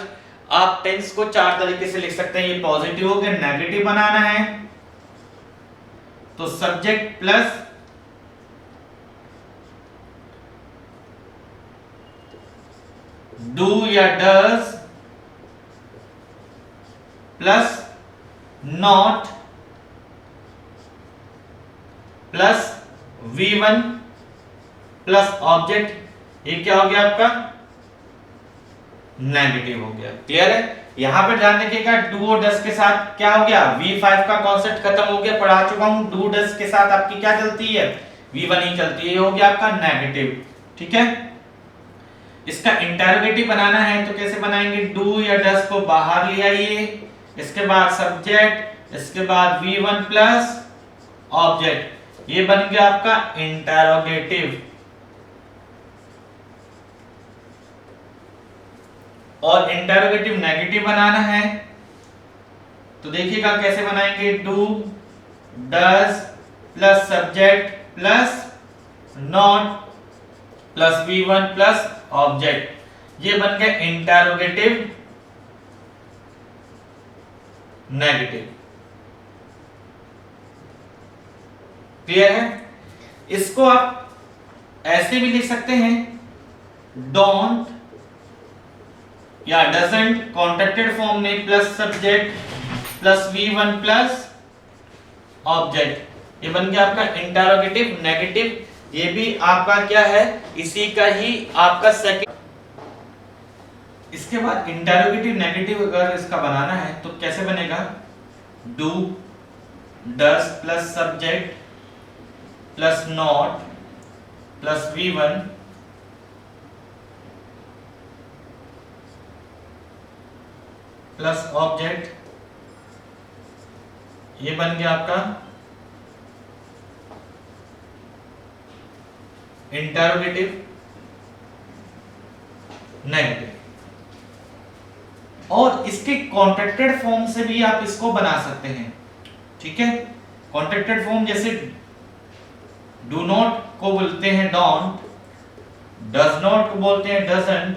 आप टेंस को चार तरीके से लिख सकते हैं, ये पॉजिटिव हो गया, नेगेटिव बनाना है तो सब्जेक्ट प्लस डू या does plus not plus V1 plus object, ये क्या हो गया आपका, नेगेटिव हो गया। क्लियर है। यहां पर ध्यान रखिएगा डू और डज के साथ क्या हो गया, V5 का कॉन्सेप्ट खत्म हो गया, पढ़ा चुका हूं। डू डज के साथ आपकी क्या चलती है, V1 ही चलती है, ये हो गया आपका नेगेटिव, ठीक है। इसका इंटरोगेटिव बनाना है तो कैसे बनाएंगे, डू या डज को बाहर ले आइए, इसके बाद सब्जेक्ट, इसके बाद V1 प्लस ऑब्जेक्ट, ये बन गया आपका इंटरोगेटिव। और इंटरोगेटिव नेगेटिव बनाना है तो देखिएगा कैसे बनाएंगे, do does plus subject plus not plus V1 plus object, ये बन गया इंटरोगेटिव नेगेटिव। क्लियर है। इसको आप ऐसे भी लिख सकते हैं, डोंट या डजंट कॉन्ट्रैक्टेड फॉर्म में plus subject plus V1 plus object, ये बन गया आपका इंटरोगेटिव नेगेटिव। ये भी आपका क्या है, इसी का ही आपका सेकंड। इसके बाद इंटरोगेटिव नेगेटिव अगर इसका बनाना है तो कैसे बनेगा, do does plus subject plus not plus V1 plus object, ये बन गया आपका इंटरोगेटिव नेगेटिव। और इसके कॉन्ट्रैक्टेड फॉर्म से भी आप इसको बना सकते हैं, ठीक है। कॉन्ट्रैक्टेड फॉर्म जैसे डू नॉट को बोलते हैं डोंट, डज नॉट को बोलते हैं doesn't,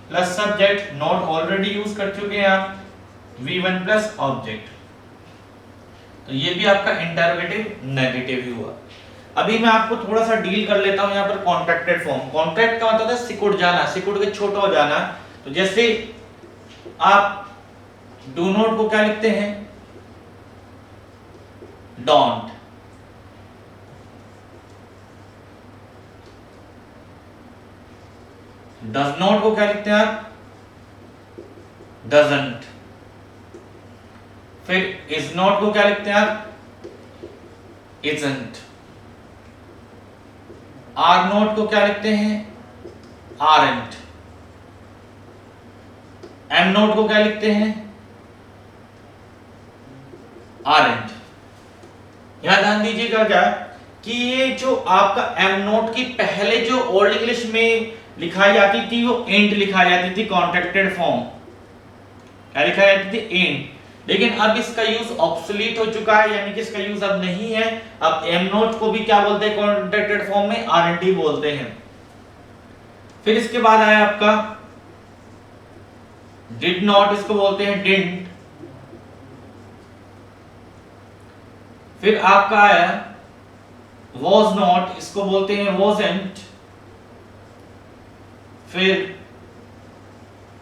plus subject not already use कर चुके हैं आप, V1 प्लस ऑब्जेक्ट, तो ये भी आपका इंटरोगेटिव नेगेटिव ही हुआ। अभी मैं आपको थोड़ा सा डील कर लेता हूं यहाँ पर कॉन्ट्रैक्टेड फॉर्म। कॉन्ट्रैक्ट का मतलब है सिकुड़ जाना, सिकुड़ के छोटा हो जाना। तो जैसे आप डू नॉट को क्या लिखते हैं, डोंट। डज नॉट को क्या लिखते हैं आप, डजंट। फिर इज नॉट को क्या लिखते हैं आप, इजंट। आर नॉट को क्या लिखते हैं, आरंट। एम नॉट को क्या लिखते हैं, आरंट। यहां ध्यान दीजिएगा क्या कि ये जो आपका एम नॉट की पहले जो ओल्ड इंग्लिश में लिखाई जाती थी वो एंट लिखाई जाती थी, कॉन्ट्रैक्टेड फॉर्म क्या लिखाई जाती थी, एंट। लेकिन अब इसका यूज ऑब्सोलीट हो चुका है, यानी कि इसका यूज अब नहीं है। अब एम नोट को भी क्या बोलते हैं कॉन्ट्रैक्टेड फॉर्म में, आरएनटी बोलते हैं। फिर इसके बाद आया आपका डिड नॉट, इसको बोलते हैं डिडंट। फिर आपका आया वाज नॉट, इसको बोलते हैं वाजंट। फिर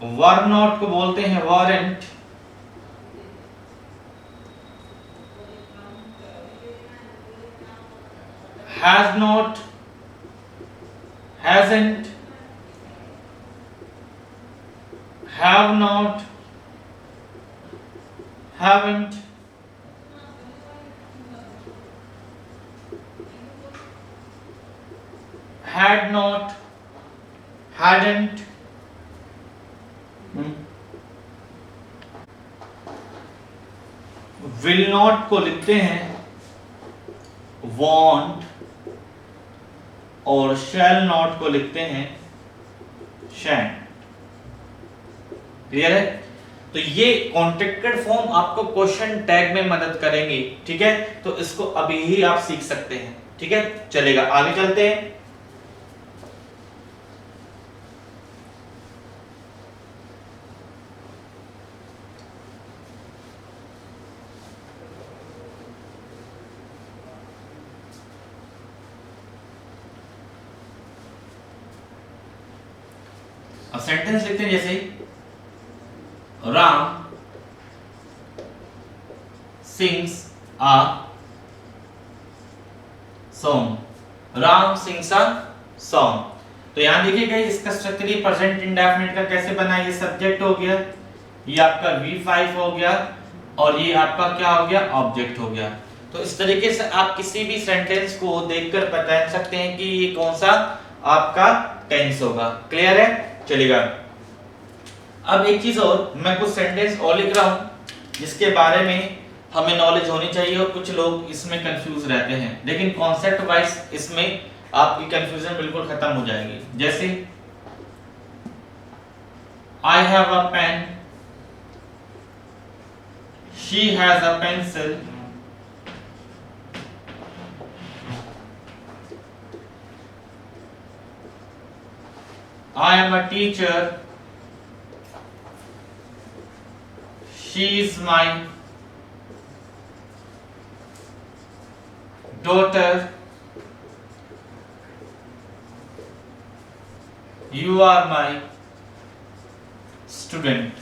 वर नॉट को बोलते हैं weren't. Has not, hasn't. Have not, haven't. Had not, hadn't। will not को लिखते हैं want और shall not को लिखते हैं shan't। क्लियर है? तो ये कॉन्ट्रैक्टेड फॉर्म आपको क्वेश्चन टैग में मदद करेंगे, ठीक है? तो इसको अभी ही आप सीख सकते हैं, ठीक है? चलेगा, आगे चलते हैं। अब सेंटेंस लिखते हैं जैसे Ram sings a song. Ram sings a song. तो यहां देखिएगा इसका स्ट्रक्चर प्रेजेंट इंडेफिनिट का कैसे बना, ये सब्जेक्ट हो गया, ये आपका V5 हो गया और ये आपका क्या हो गया, ऑब्जेक्ट हो गया। तो इस तरीके से आप किसी भी सेंटेंस को देखकर बता सकते हैं कि ये कौन सा आपका टेंस होगा। क्लियर है? चलेगा। अब एक चीज और, मैं कुछ सेंटेंस और लिख रहा हूं जिसके बारे में हमें नॉलेज होनी चाहिए और कुछ लोग इसमें कंफ्यूज रहते हैं, लेकिन कॉन्सेप्ट वाइज इसमें आपकी कंफ्यूजन बिल्कुल खत्म हो जाएगी। जैसे I have a pen, she has a pencil, I am a teacher, she is my daughter, you are my student।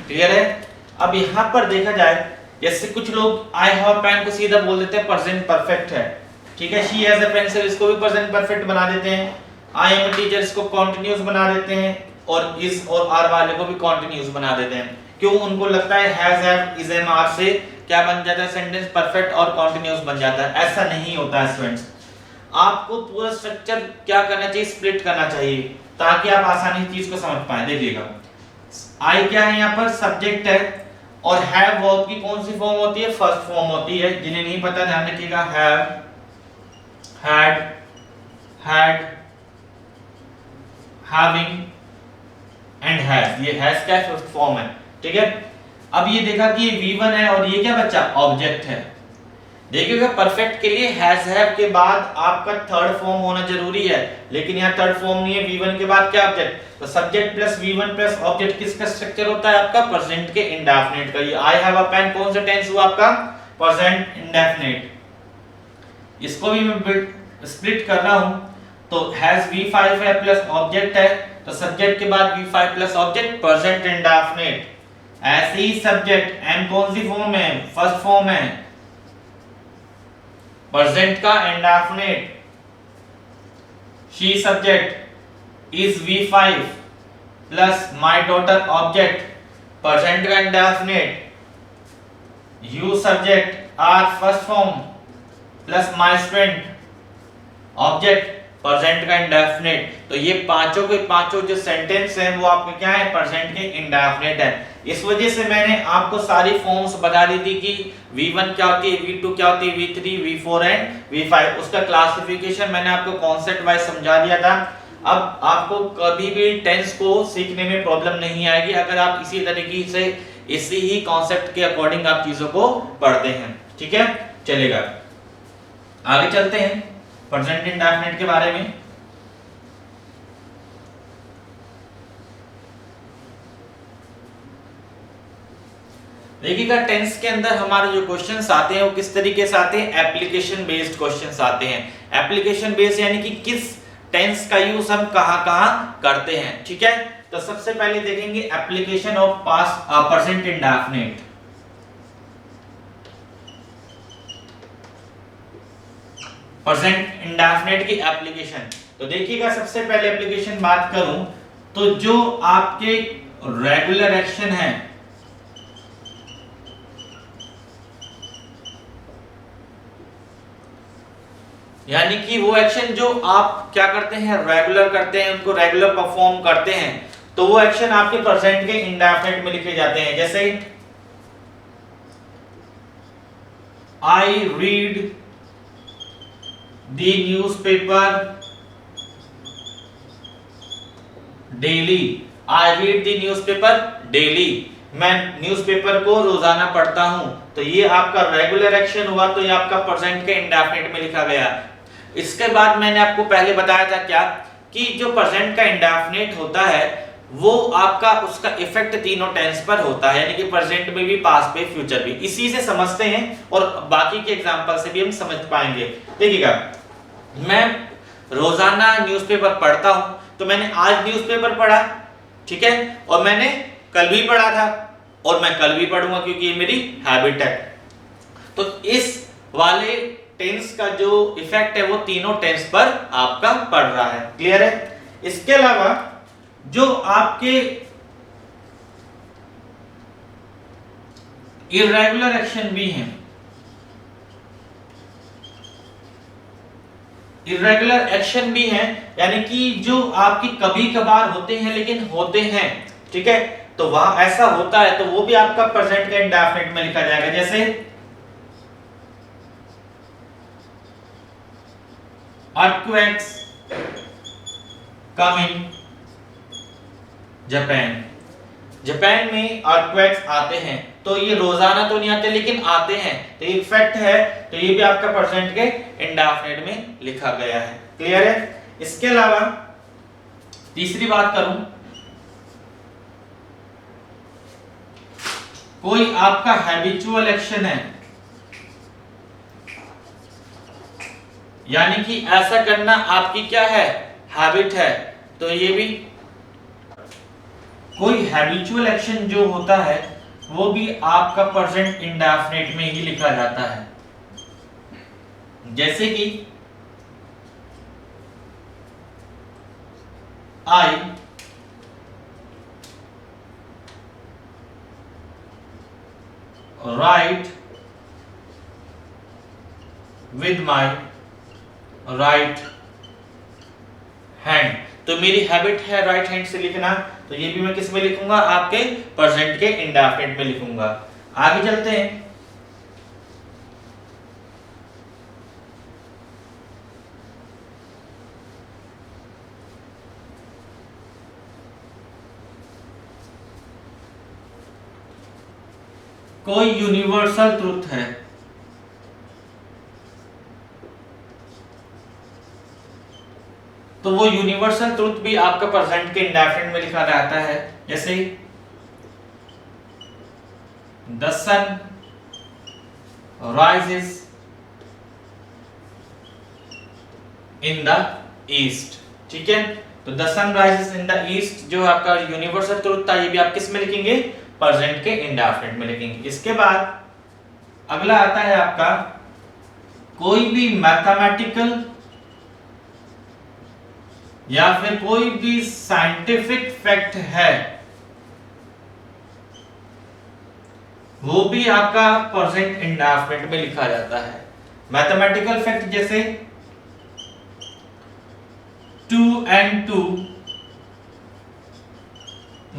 Clear है? अब यहां पर देखा जाए, जैसे कुछ लोग I have a pen को सीधा बोल देते हैं प्रेजेंट परफेक्ट है, ठीक है? she has a pencil इसको भी प्रेजेंट परफेक्ट बना देते हैं। आई एम टीचर इसको कॉन्टिन्यूस बना देते हैं और इस और आर वाले को भी कॉन्टिन्यूस बना देते हैं। क्यों? उनको लगता है has have is am are से क्या बन जाता है, सेंटेंस परफेक्ट और कॉन्टिन्यूस बन जाता है। ऐसा नहीं होता है स्टूडेंट्स। आपको पूरा स्ट्रक्चर क्या करना चाहिए, स्प्लिट करना चाहिए ताकि आप आसानी से चीज को समझ पाए। देखिएगा आई क्या है, यहाँ पर सब्जेक्ट है और हैव वर्ब की कौन सी फॉर्म होती है, फर्स्ट फॉर्म होती है। जिन्हें नहीं पता ध्यान रखिएगा, have, had, had, having and has, ये has का फर्स्ट फॉर्म है, ठीक है? अब ये देखा कि ये V1 है और ये क्या बच्चा, ऑब्जेक्ट है। देखिएगा परफेक्ट के लिए has have के बाद आपका थर्ड फॉर्म होना जरूरी है, लेकिन यहाँ थर्ड फॉर्म नहीं है। V1 के बाद क्या ऑब्जेक्ट, तो subject plus V1 plus object किसका स्ट्रक्चर होता है आपका, प्रेजेंट के इंडेफिनिट का। ये आई हैव अ पेन कौन सा टेंस हुआ आपका, प्रेजेंट इंडेफिनिट। इसको भी मैं स्प्लिट कर रहा हूं, तो हैज V5 है प्लस ऑब्जेक्ट है, तो सब्जेक्ट के बाद V5 plus object present indefinite. ऐसे ही सब्जेक्ट एम कौन सी फॉर्म है, फर्स्ट फॉर्म है प्रेजेंट का indefinite. She subject is V5 plus my daughter object present का indefinite. You subject are first form plus my student object present का indefinite. तो ये पांचों के पांचों जो सेंटेंस हैं वो आपके क्या है, प्रेजेंट के इंडेफिनिट है। इस वजह से मैंने आपको सारी फॉर्म्स बता दी थी कि V1 क्या होती है, V2 क्या होती है, V3, V4 एंड V5। उसका क्लासिफिकेशन मैंने आपको कॉन्सेप्ट वाइज समझा दिया था। अब आपको कभी भी टेंस को सीखने में प्रॉब्लम नहीं आएगी अगर आप इसी तरीके से इसी ही कॉन्सेप्ट के अकॉर्डिंग आप चीजों को पढ़ते हैं। ठीक है, चलेगा आगे चलते हैं प्रेजेंट इंडेफिनिट के बारे में। देखिएगा टेंस के अंदर हमारे जो क्वेश्चंस आते हैं वो किस तरीके से आते हैं, एप्लीकेशन बेस्ड क्वेश्चंस आते हैं। एप्लीकेशन बेस्ड यानी कि किस टेंस का यूज हम कहां-कहां करते हैं। ठीक है, तो सबसे पहले देखेंगे application of past present indefinite. Present indefinite की एप्लीकेशन, तो देखिएगा सबसे पहले एप्लीकेशन बात करूं तो जो आपके रेगुलर एक्शन है, यानी कि वो एक्शन जो आप क्या करते हैं, रेगुलर करते हैं, उनको रेगुलर परफॉर्म करते हैं, तो वो एक्शन आपके प्रेजेंट के इंडेफिनिट में लिखे जाते हैं। जैसे I read the newspaper daily. I read the newspaper daily, मैं न्यूज़पेपर को रोजाना पढ़ता हूं, तो ये आपका रेगुलर एक्शन हुआ, तो ये आपका प्रेजेंट के इंडेफिनिट में लिखा गया। इसके बाद मैंने आपको पहले बताया था क्या कि जो प्रेजेंट का इंडेफिनिट होता है वो आपका उसका इफेक्ट तीनों टेंस पर होता है, यानी कि प्रेजेंट में भी, पास्ट में, फ्यूचर भी। इसी से समझते हैं और बाकी के एग्जांपल से भी हम समझ पाएंगे। देखिएगा मैं रोजाना न्यूज़पेपर पढ़ता हूं, तो मैंने आज न्यूज़पेपर पढ़ा, ठीक है, और मैंने कल भी पढ़ा था और मैं कल भी पढ़ूंगा क्योंकि ये मेरी हैबिट है। तो इस वाले टेंस का जो इफेक्ट है वो तीनों टेंस पर आपका पड़ रहा है। क्लियर है? इसके अलावा जो आपके इर्रेगुलर एक्शन भी हैं, इर्रेगुलर एक्शन भी हैं, यानी कि जो आपकी कभी कभार होते हैं लेकिन होते हैं, ठीक है, तो वहां ऐसा होता है तो वो भी आपका प्रेजेंट के इंडेफिनिट में लिखा जाएगा। जैसे earthquakes come in Japan. Japan में earthquakes आते हैं, तो ये रोजाना तो नहीं आते लेकिन आते हैं, तो ये इफेक्ट है, तो ये भी आपका प्रेजेंट के इंडेफिनिट में लिखा गया है। क्लियर है? इसके अलावा तीसरी बात करूं, कोई आपका हैबिचुअल एक्शन है, यानी कि ऐसा करना आपकी क्या है, हैबिट है, तो ये भी कोई हैबिचुअल एक्शन जो होता है वो भी आपका प्रेजेंट इंडेफिनिट में ही लिखा जाता है। जैसे कि I write with my right hand, तो मेरी हैबिट है राइट हैंड से लिखना, तो ये भी मैं किस में लिखूंगा, आपके प्रेजेंट के इंडेफिनिट में लिखूंगा। आगे चलते हैं। कोई यूनिवर्सल ट्रुथ है, तो वो यूनिवर्सल ट्रुथ भी आपका प्रेजेंट के इंडेफिनिट में लिखा जाता है। जैसे the sun rises in the east. ठीक है, तो the sun rises in the east जो आपका यूनिवर्सल ट्रुथ था, ये भी आप किस में लिखेंगे, प्रेजेंट के इंडेफिनिट में लिखेंगे। इसके बाद अगला आता है आपका कोई भी मैथमेटिकल या फिर कोई भी साइंटिफिक फैक्ट है, वो भी आपका प्रेजेंट इंडेफिनिट में लिखा जाता है। मैथमेटिकल फैक्ट जैसे 2 and 2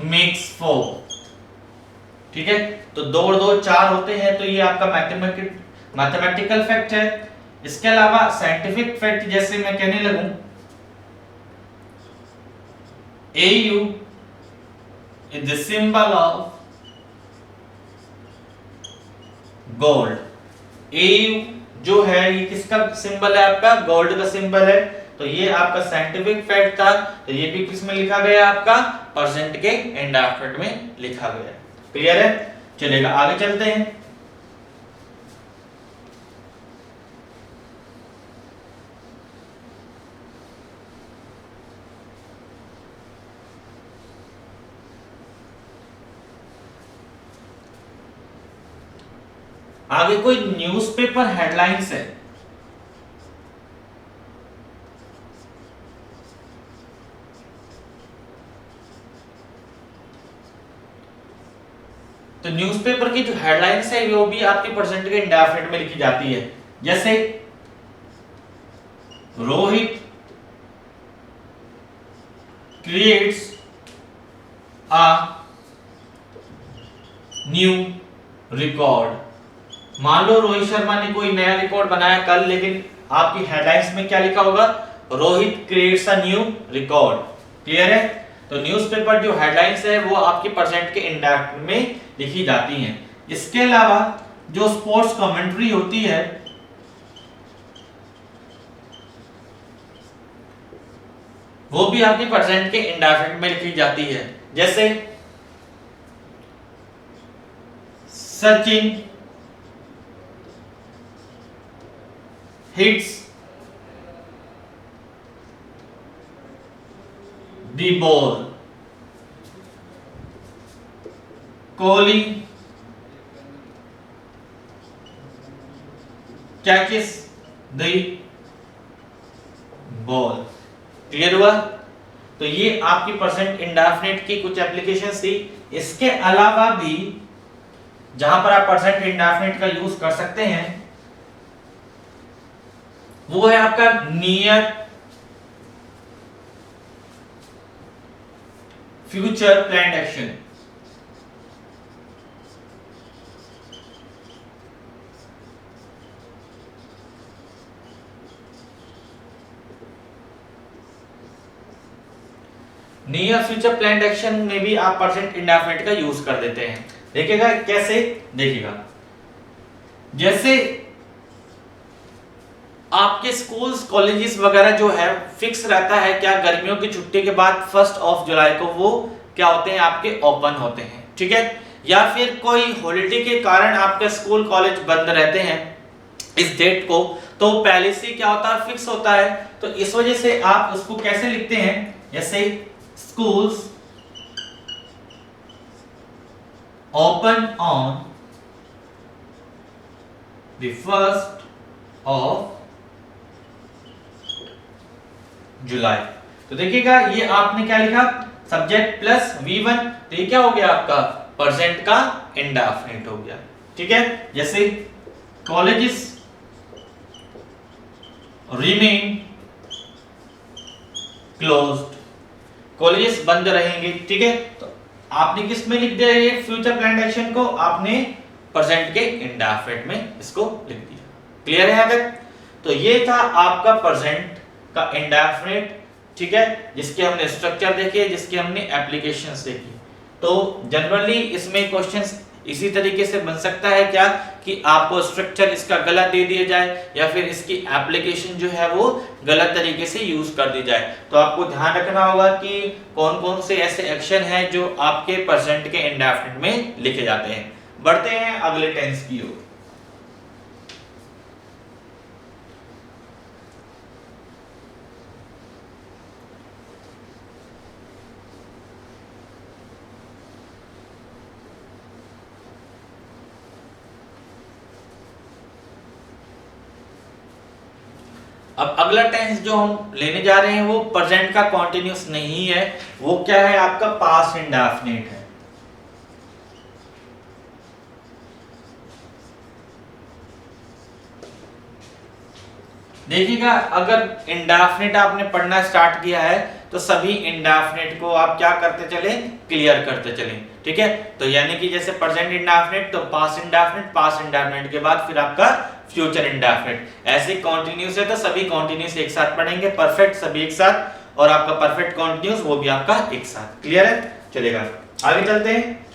makes 4। ठीक है, तो 2 और 2 4 होते हैं, तो ये आपका मैथमेटिकल फैक्ट है। इसके अलावा साइंटिफिक फैक्ट जैसे मैं कहने लगूं AU is the symbol of gold। AU जो है ये किसका सिंबल है, आपका गोल्ड का सिंबल है। तो ये आपका साइंटिफिक फैक्ट था, तो ये भी किस में लिखा गया, आपका प्रेजेंट के इंडेफिनिट में लिखा गया। क्लियर है, चलेगा आगे चलते हैं। आगे कोई न्यूज़पेपर हेडलाइंस है, तो न्यूज़पेपर की जो हेडलाइंस है वो भी आपके प्रेजेंट के इंडेफिनिट में लिखी जाती है। जैसे Rohit creates a new record. मान लो रोहित शर्मा ने कोई नया रिकॉर्ड बनाया कल, लेकिन आपकी हेडलाइंस में क्या लिखा होगा, Rohit creates a new record. Clear है, तो न्यूज़पेपर जो हेडलाइंस है वो आपकी प्रेजेंट के इंडेफिनिट में लिखी जाती हैं। इसके अलावा जो स्पोर्ट्स कमेंट्री होती है वो भी आपकी प्रेजेंट के इंडेफिनिट में लिखी जाती है। जैसे Sachin hits the ball, Kohli catches the ball. Clear हुआ, तो ये आपकी प्रेजेंट इंडेफिनिट की कुछ एप्लीकेशंस थी। इसके अलावा भी जहां पर आप प्रेजेंट इंडेफिनिट का यूज कर सकते हैं वो है आपका near future planned action. Near future planned action में भी आप प्रेजेंट इंडेफिनिट का यूज कर देते हैं। देखिएगा कैसे, देखिएगा जैसे आपके स्कूल्स कॉलेजेस वगैरह जो है फिक्स रहता है क्या, गर्मियों की छुट्टी के बाद 1 जुलाई को वो क्या होते हैं, आपके ओपन होते हैं। ठीक है, या फिर कोई हॉलिडे के कारण आपके स्कूल कॉलेज बंद रहते हैं इस डेट को, तो पहले से क्या होता है, फिक्स होता है। तो इस वजह से आप उसको कैसे लिखते हैं, जैसे schools open on the 1st of जुलाई। तो देखिएगा ये आपने क्या लिखा, सब्जेक्ट प्लस V1, तो ये क्या हो गया आपका प्रेजेंट का इंडेफिनिट हो गया। ठीक है, जैसे कॉलेजेस रिमेन क्लोज्ड, कॉलेजेस बंद रहेंगे। ठीक है, तो आपने किस में लिख दिया, ये फ्यूचर प्लान्ड एक्शन को आपने प्रेजेंट के इंडेफिनिट में इसको लिख दिया। क्लियर है अगर, तो ये था आपका प्रेजेंट का इंडेफिनिट। ठीक है, जिसके हमने स्ट्रक्चर देखे, जिसके हमने एप्लीकेशंस देखी। तो जनरली इसमें क्वेश्चंस इसी तरीके से बन सकता है क्या कि आपको स्ट्रक्चर इसका गलत दे दिया जाए या फिर इसकी एप्लीकेशन जो है वो गलत तरीके से यूज कर दी जाए। तो आपको ध्यान रखना होगा कि कौन कौन से ऐसे एक्शन हैं जो आपके प्रेजेंट के इंडेफिनिट में लिखे जाते हैं। बढ़ते हैं अगले टेंस की ओर। अब अगला टेंस जो हम लेने जा रहे हैं वो प्रेजेंट का कॉन्टिन्यूस नहीं है, वो क्या है आपका पास्ट इंडेफिनिट है। देखिएगा अगर इंडेफिनिट आपने पढ़ना स्टार्ट किया है तो सभी इंडेफिनिट को आप क्या करते चले, क्लियर करते चले, ठीक है। तो यानी कि जैसे प्रेजेंट इंडेफिनिट तो पास्ट इंडेफिनिट के बाद फिर आपका फ्यूचर इंडेफिनिट, ऐसे कंटीन्यूअस है तो सभी कंटीन्यूअस एक साथ पढ़ेंगे, परफेक्ट सभी एक साथ और आपका परफेक्ट कंटीन्यूअस वो भी आपका एक साथ। क्लियर है, चलेगा आगे चलते हैं।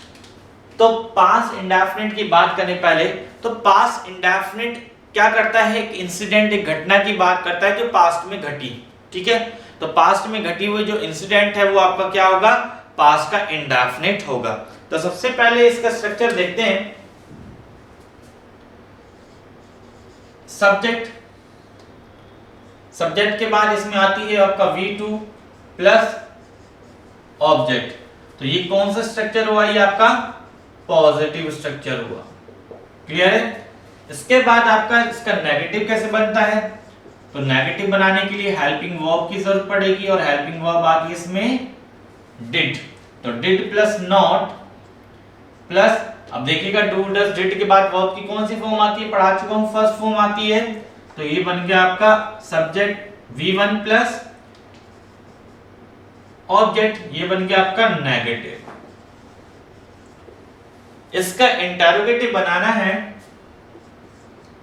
तो पास्ट इंडेफिनिट की बात करने पहले, तो पास्ट इंडेफिनिट क्या करता है, एक इंसिडेंट एक घटना की बात करता है जो पास्ट में घटी, ठीक है। तो पास्ट में घटी हुई जो इंसिडेंट है वो आपका क्या होगा, पास्ट का इंडेफिनिट होगा। तो सबसे पहले इसका स्ट्रक्चर देखते हैं। सब्जेक्ट के बाद इसमें आती है आपका V2 प्लस ऑब्जेक्ट। तो ये कौन सा स्ट्रक्चर हुआ, ये आपका पॉजिटिव स्ट्रक्चर हुआ। क्लियर है। इसके बाद आपका इसका नेगेटिव कैसे बनता है, तो नेगेटिव बनाने के लिए हेल्पिंग वर्ब की जरूरत पड़ेगी और हेल्पिंग वर्ब आ गई इसमें डिड। तो डिड प्लस नॉट प्लस, अब देखिएगा डू डज डिड के बाद वर्ब की कौन सी फॉर्म आती है, पढ़ा चुका हूं, फर्स्ट फॉर्म आती है। तो ये बन गया आपका सब्जेक्ट V1 प्लस ऑब्जेक्ट, ये बन गया आपका नेगेटिव। इसका इंटरोगेटिव बनाना है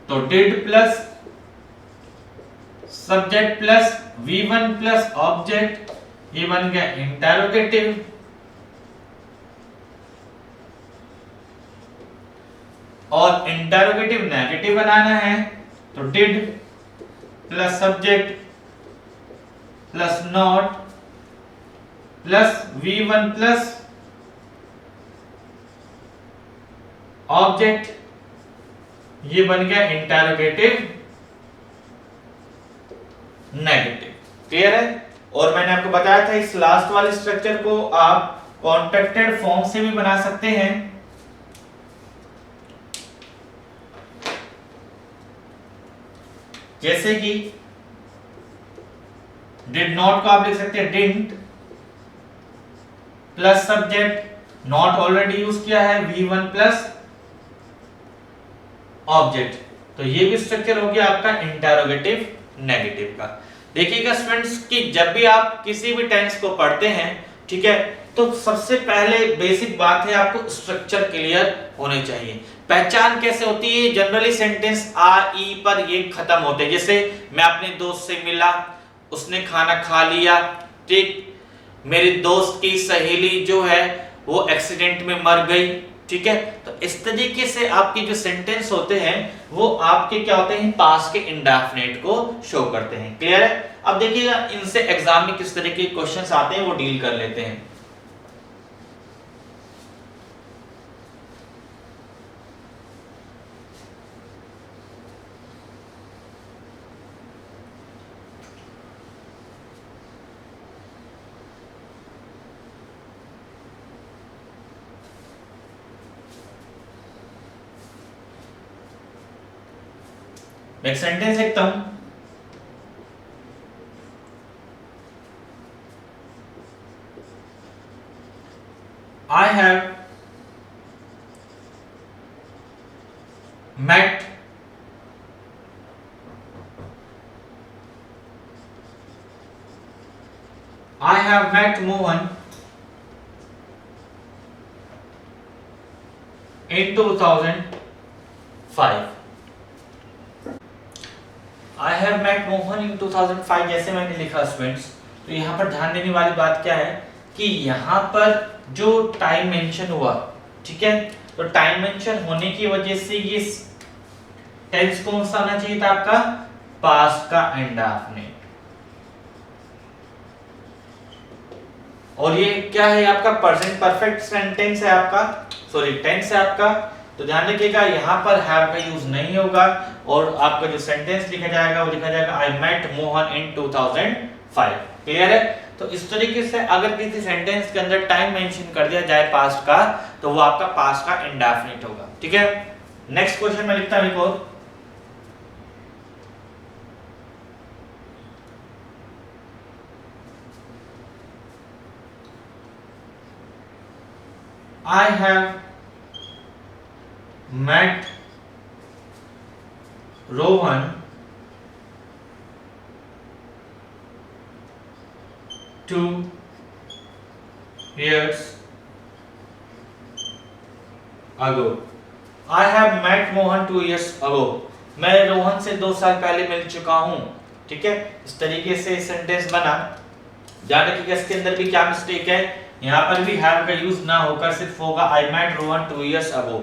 तो did plus subject plus V1 plus object, ये बन गया इंटरोगेटिव। और इंटरोगेटिव नेगेटिव बनाना है तो did plus subject plus not plus V1 plus object, ये बन गया इंटरोगेटिव नेगेटिव। क्लियर है। और मैंने आपको बताया था इस लास्ट वाले स्ट्रक्चर को आप कॉन्ट्रैक्टेड फॉर्म से भी बना सकते हैं। जैसे कि डिड नॉट को आप लिख सकते हैं didn't plus subject, not already use किया है, V1 प्लस ऑब्जेक्ट। तो ये भी स्ट्रक्चर हो गया आपका इंटरोगेटिव नेगेटिव का। देखिएगा स्टूडेंट्स कि जब भी आप किसी भी टेंस को पढ़ते हैं, ठीक है, तो सबसे पहले बेसिक बात है आपको स्ट्रक्चर क्लियर होने चाहिए। पहचान कैसे होती है, जनरली सेंटेंस आ ई पर ये खत्म होते हैं। जैसे मैं अपने दोस्त से मिला, उसने खाना खा लिया, ठीक, मेरी दोस्त की सहेली जो है वो एक्सीडेंट में मर गई, ठीक है। तो इस तरीके से आपके जो सेंटेंस होते हैं वो आपके क्या होते हैं, पास्ट के इंडेफिनिट को शो करते हैं। क्लियर है। अब देखिएगा इनसे एग्जाम में किस तरह के क्वेश्चंस आते हैं वो डील कर लेते हैं। एक सेंटेंस लिखता हूं, I have met Mohan in 2005। I have met Mohan in 2005 जैसे मैंने लिखा स्टूडेंट्स, तो यहाँ पर ध्यान देने वाली बात क्या है कि यहाँ पर जो टाइम मेंशन हुआ, ठीक है, तो टाइम मेंशन होने की वजह से ये टेंस कौन सा आना चाहिए था आपका, पास्ट का इंडेफिनिट। और ये क्या है आपका, प्रेजेंट परफेक्ट सेंटेंस है आपका, सॉरी टेंस है आपका। तो ध्यान रखिएगा यहाँ पर हैव का यूज नहीं होगा और आपका जो सेंटेंस लिखा जाएगा वो लिखा जाएगा I met Mohan in 2005। Clear है। तो इस तरीके से अगर किसी सेंटेंस के अंदर टाइम मेंशन कर दिया जाए पास्ट का, तो वो आपका पास्ट का इंडेफिनिट होगा। ठीक है। नेक्स्ट क्वेश्चन में लिखता हूं एक और, I have met Rohan 2 years ago. I have met Mohan 2 years ago. मैं रोहन से 2 साल पहले मिल चुका हूं। ठीक है, इस तरीके से सेंटेंस बना। ध्यान रखिएगा इसके अंदर भी क्या मिस्टेक है, यहाँ पर भी हैव का यूज ना होकर सिर्फ होगा I met Rohan 2 years ago।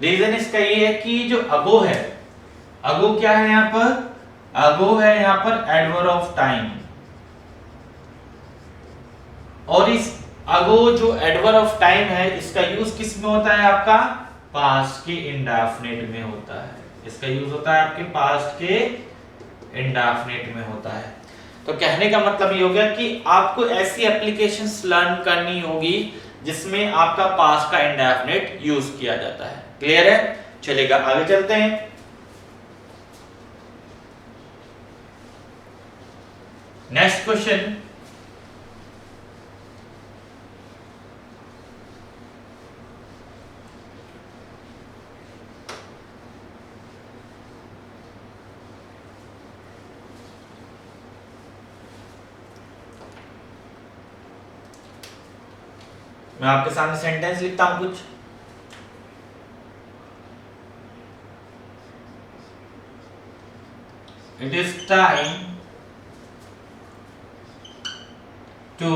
Reason इसका ये है कि जो अगो है, अगो क्या है यहाँ पर, अगो है यहाँ पर एडवर्ब ऑफ टाइम, और इस अगो जो एडवर्ब ऑफ टाइम है इसका यूज किस में होता है, आपका पास्ट के इंडेफिनिट में होता है। इसका यूज होता है आपके पास्ट के इंडेफिनिट में होता है। तो कहने का मतलब ये हो गया कि आपको ऐसी एप्लीकेशंस लर्न करनी होगी जिसमें आपका पास्ट का इंडेफिनिट यूज किया जाता है। क्लियर है? चलेगा, आगे चलते हैं। नेक्स्ट क्वेश्चन, मैं आपके सामने सेंटेंस लिखता हूं कुछ। It is time to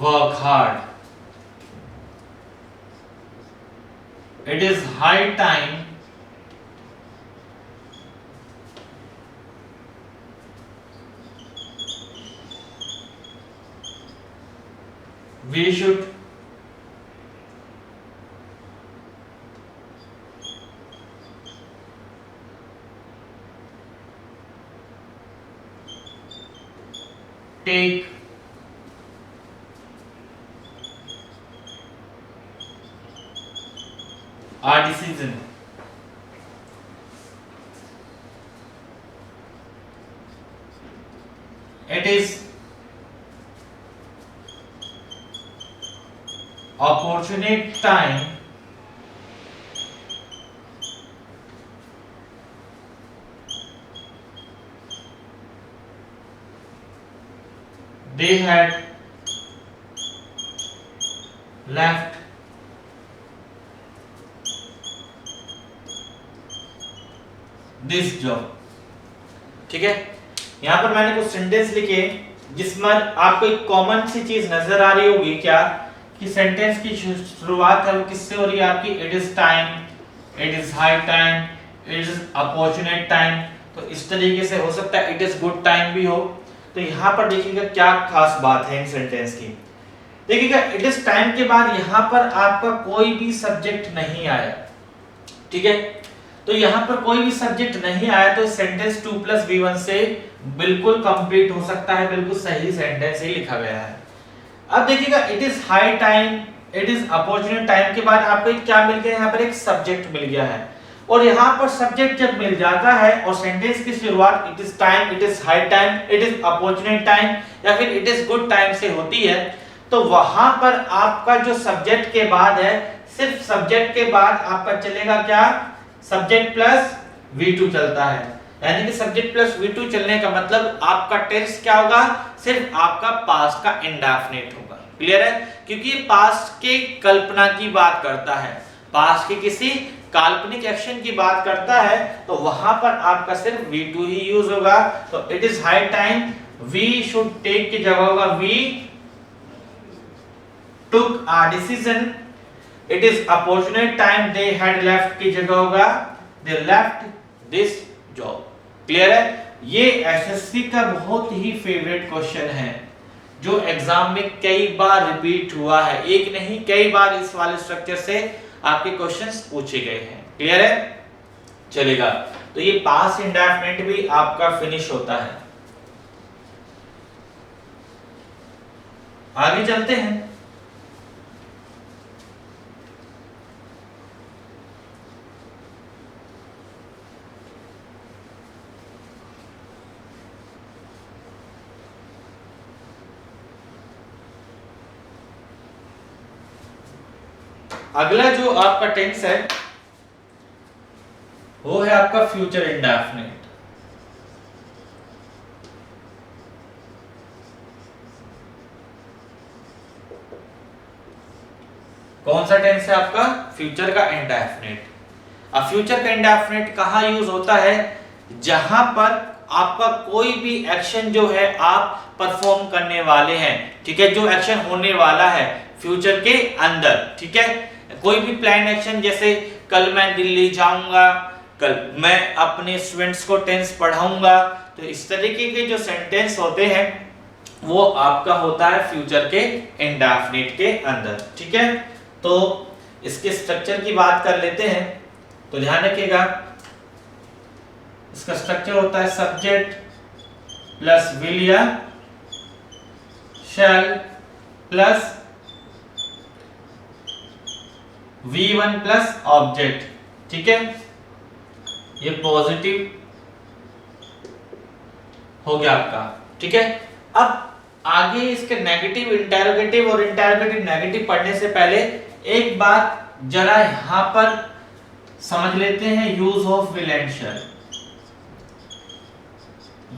work hard. It is high time we should take a decision। it is opportunate time they had left this job। ठीक है, यहां पर मैंने कुछ सेंटेंस लिखे जिसमें आपको एक कॉमन सी चीज नजर आ रही होगी, क्या कि सेंटेंस की शुरुआत है वो किससे हो रही है आपकी, it is time, it is high time, it is opportune time. तो इस तरीके से हो सकता है इट इज गुड टाइम भी हो। तो यहाँ पर देखिएगा क्या खास बात है इन सेंटेंस की। देखिएगा इट इज टाइम के बाद यहाँ पर आपका कोई भी सब्जेक्ट नहीं आया। ठीक है, तो यहाँ पर कोई भी सब्जेक्ट नहीं आया तो सेंटेंस 2 + V1 से बिल्कुल कंप्लीट हो सकता है, बिल्कुल सही सेंटेंस ही लिखा गया है। अब देखिएगा it is high time, it is opportune time के बाद आपको क्या मिल गया, यहाँ पर एक सब्जेक्ट मिल गया है। और यहाँ पर सब्जेक्ट जब मिल जाता है और सेंटेंस की शुरुआत it is time, it is high time, it is opportune time या फिर इट इज गुड टाइम से होती है, तो वहां पर आपका जो सब्जेक्ट के बाद है, सिर्फ सब्जेक्ट के बाद आपका चलेगा क्या, सब्जेक्ट प्लस V2 चलता है। यानी कि सब्जेक्ट प्लस V2 चलने का मतलब आपका टेंस क्या होगा, सिर्फ आपका पास्ट का इंडेफिनिट होगा। क्लियर है? क्योंकि ये पास्ट के कल्पना की बात करता है, पास्ट के किसी काल्पनिक एक्शन की बात करता है, तो वहां पर आपका सिर्फ V2 ही यूज होगा। तो it is high time, we should take की जगह होगा we took a decision. It is opportune time, they had left की जगह होगा they left this job. Clear है? ये एसएससी का बहुत ही फेवरेट क्वेश्चन है जो एग्जाम में कई बार रिपीट हुआ है, एक नहीं कई बार इस वाले स्ट्रक्चर से आपके क्वेश्चंस पूछे गए हैं। क्लियर है? चलेगा, तो ये पास्ट इंडेफिनिट भी आपका फिनिश होता है। आगे चलते हैं। अगला जो आपका टेंस है वो है आपका फ्यूचर इंडेफिनिट। कौन सा टेंस है आपका? फ्यूचर का इंडेफिनिट। अब फ्यूचर का इंडेफिनिट कहां यूज होता है? जहां पर आपका कोई भी एक्शन जो है आप परफॉर्म करने वाले हैं, ठीक है, जो एक्शन होने वाला है फ्यूचर के अंदर, ठीक है, कोई भी प्लान एक्शन, जैसे कल मैं दिल्ली जाऊंगा, कल मैं अपने स्टूडेंट्स को टेंस पढ़ाऊंगा, तो इस तरीके के जो सेंटेंस होते हैं वो आपका होता है फ्यूचर के इंडेफिनिट के अंदर, ठीक है। तो इसके स्ट्रक्चर की बात कर लेते हैं, तो ध्यान रखिएगा इसका स्ट्रक्चर होता है सब्जेक्ट प्लस विल या शैल प्लस V1 प्लस ऑब्जेक्ट, ठीक है, ये पॉजिटिव हो गया आपका, ठीक है। अब आगे इसके नेगेटिव इंटेरोगेटिव और इंटेरोगेटिव नेगेटिव पढ़ने से पहले एक बात जरा यहां पर समझ लेते हैं, use of will and shall.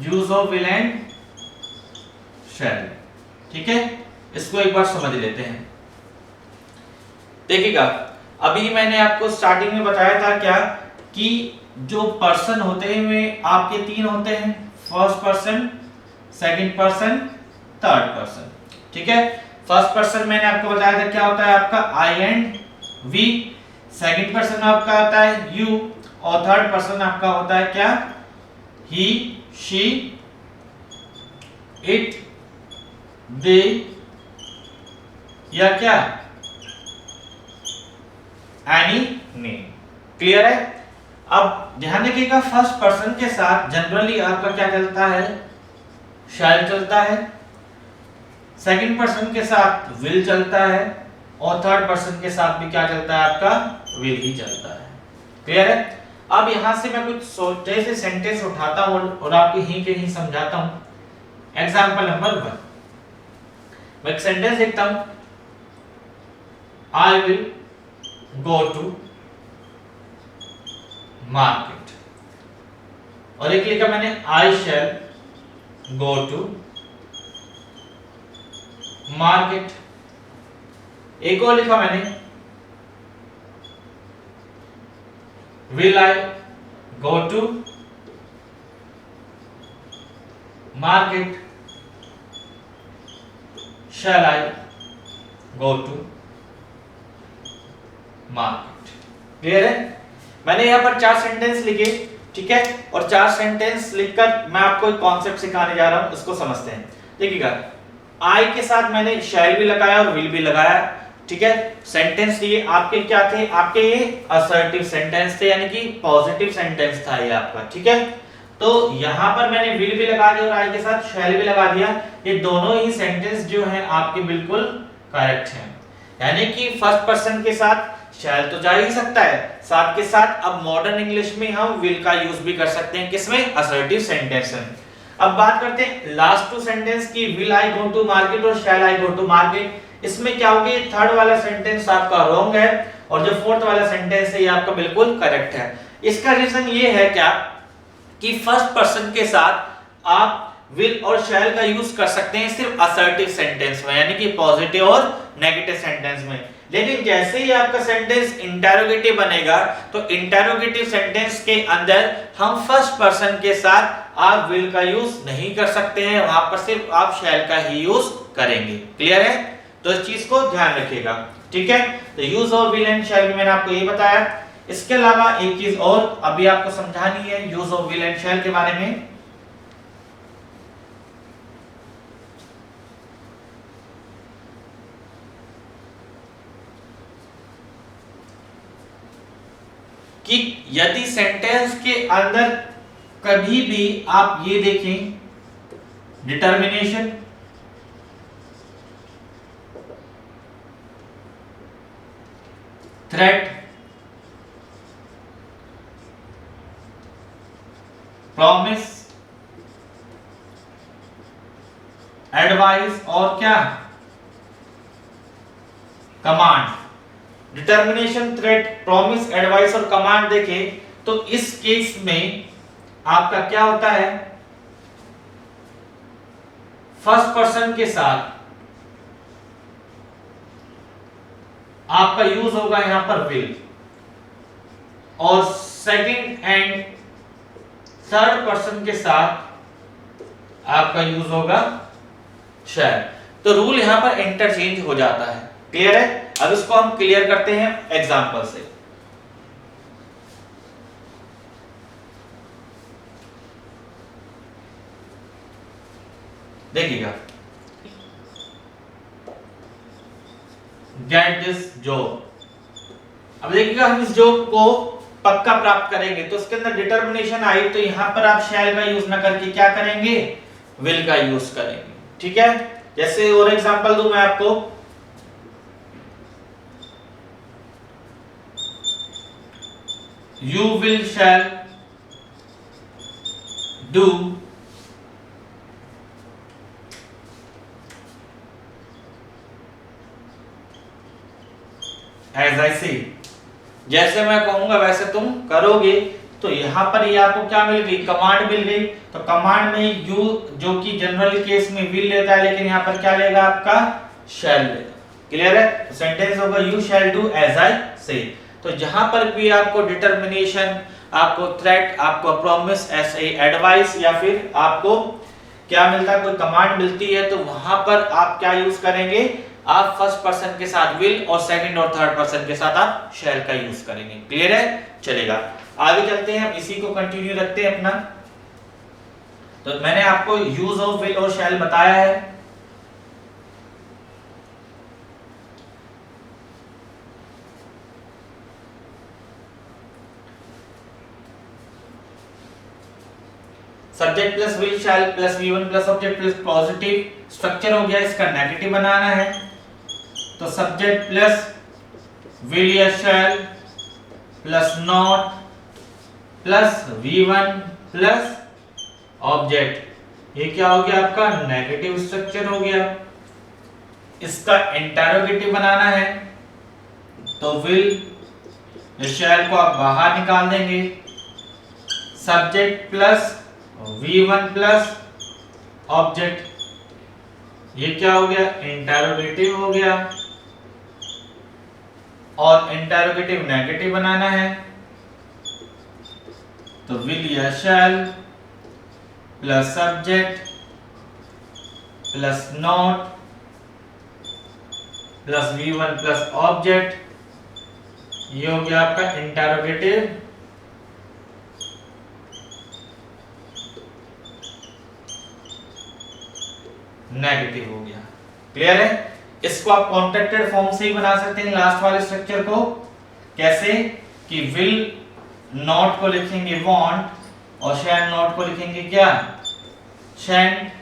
Use of will and shall, ठीक है, इसको एक बार समझ लेते हैं। देखिएगा अभी मैंने आपको स्टार्टिंग में बताया था क्या कि जो पर्सन होते हैं आपके तीन होते हैं, first person, second person, third person, ठीक है। फर्स्ट पर्सन मैंने आपको बताया था क्या होता है आपका आई एंड वी, सेकंड पर्सन आपका होता है यू, और थर्ड पर्सन आपका होता है क्या? ही, शी, इट, दे या क्या एनी, नेम। क्लियर है? अब ध्यान रखिएगा फर्स्ट पर्सन के साथ जनरली आपका क्या चलता है? शैल चलता है, सेकंड पर्सन के साथ विल चलता है, और थर्ड पर्सन के साथ भी क्या चलता है आपका? विल ही चलता है। क्लियर है? अब यहां से मैं कुछ सोचे से सेंटेंस उठाता हूं और आपको यहीं के ही समझाता हूं। एग्जांपल नंबर 1, मैं एक सेंटेंस लिखता हूं, I will go to market, और एक लिखा मैंने आई शैल गो टू मार्केट। एक और लिखा मैंने will I go to market, shall I go to market. Clear है? मैंने यहां पर 4 सेंटेंस लिखे, ठीक है, और 4 सेंटेंस लिखकर मैं आपको एक कॉन्सेप्ट सिखाने जा रहा हूं, इसको समझते हैं। देखिएगा आई के साथ मैंने शैल भी लगाया और विल भी लगाया, ठीक है। सेंटेंस ये आपके क्या थे? आपके ये असर्टिव सेंटेंस थे, यानी कि पॉजिटिव सेंटेंस था ये आपका, ठीक है। तो यहां पर मैंने विल भी लगा दिया और आई के साथ शैल भी लगा दिया। ये दोनों ही सेंटेंस जो हैं आपके बिल्कुल करेक्ट हैं, यानी कि फर्स्ट पर्सन के साथ शैल तो जा ही सकता है, साथ के साथ अब मॉडर्न इंग्लिश में हम विल का यूज भी कर सकते हैं, किसमें? असर्टिव सेंटेंस में। अब बात करते हैं लास्ट 2 सेंटेंस की, will I go to market और shall I go to market. इसमें क्या होगा? थर्ड वाला सेंटेंस आपका रॉन्ग है और जो फोर्थ वाला सेंटेंस है ये आपका बिल्कुल करेक्ट है। इसका रीजन ये है क्या कि फर्स्ट पर्सन के साथ आप विल और शैल का यूज कर सकते हैं सिर्फ असर्टिव सेंटेंस में, यानी कि पॉजिटिव और नेगेटिव सेंटेंस में। लेकिन जैसे ही आपका सेंटेंस इंटेरोगेटिव बनेगा तो इंटेरोगेटिव सेंटेंस के अंदर हम फर्स्ट पर्सन के साथ आप विल का यूज नहीं कर सकते हैं, वहां पर सिर्फ आप शैल का ही यूज करेंगे। क्लियर है? तो इस चीज को ध्यान रखिएगा, ठीक है। तो use of will and shall भी मैंने आपको ये बताया। इसके अलावा एक चीज और अभी आपको समझानी है use of will and shall के बारे में, कि यदि सेंटेंस के अंदर कभी भी आप ये देखें डिटर्मिनेशन, थ्रेट, प्रॉमिस, एडवाइस और क्या? Command, determination, threat, promise, advice और कमांड देखें तो इस केस में आपका क्या होता है, फर्स्ट पर्सन के साथ आपका यूज होगा यहां पर विल, और सेकंड एंड थर्ड पर्सन के साथ आपका यूज होगा शैल। तो रूल यहां पर इंटरचेंज हो जाता है। क्लियर है? अब इसको हम क्लियर करते हैं एग्जांपल से। देखिएगा, गेट दिस जॉब। अब देखिएगा हम इस जॉब को पक्का प्राप्त करेंगे तो उसके अंदर डिटर्मिनेशन आई, तो यहां पर आप शैल का यूज ना करके क्या करेंगे, विल का यूज करेंगे। ठीक है? जैसे और एग्जांपल दूं मैं आपको, you will shall do as I see. जैसे मैं कहूंगा वैसे तुम करोगे। तो यहां पर ये आपको क्या मिल गई, कमांड मिल गई। तो कमांड में यू जो कि जनरल केस में विल लेता है, लेकिन यहां पर क्या लेगा, आपका शैल लेगा। क्लियर है? तो सेंटेंस होगा you shall do as I say. तो जहां पर भी आपको डिटर्मिनेशन, आपको थ्रेट, आपको प्रॉमिस, ऐसे एडवाइस या फिर आपको क्या मिलता है, कोई कमांड मिलती है, तो वहां पर आप क्या यूज करेंगे, आप फर्स्ट पर्सन के साथ विल और सेकंड और थर्ड पर्सन के साथ आप शैल का यूज करेंगे। क्लियर है? चलेगा, आगे चलते हैं, हम इसी को कंटिन्यू रखते हैं अपना। तो मैंने आपको यूज ऑफ विल और शैल बताया है। Subject plus will shell plus V1 plus object plus positive structure हो गया, इसका नेगेटिव बनाना है। तो सब्जेक्ट प्लस विल या शैल plus not plus V1 plus object, ये क्या हो गया, आपका नेगेटिव स्ट्रक्चर हो गया। इसका इंटरोगेटिव बनाना है, तो विल शैल को आप बाहर निकाल देंगे। Subject plus V1 plus object, ये क्या हो गया, इंटरोगेटिव हो गया। और इंटरोगेटिव नेगेटिव बनाना है, तो विल या शैल plus subject plus not plus V1 plus object, ये हो गया आपका इंटरोगेटिव नेगेटिव हो गया। क्लियर है? इसको आप कॉन्ट्रैक्टेड फॉर्म से ही बना सकते हैं लास्ट वाले स्ट्रक्चर को। कैसे कि विल नॉट को लिखेंगे वांट और शैल नॉट को लिखेंगे क्या, shan't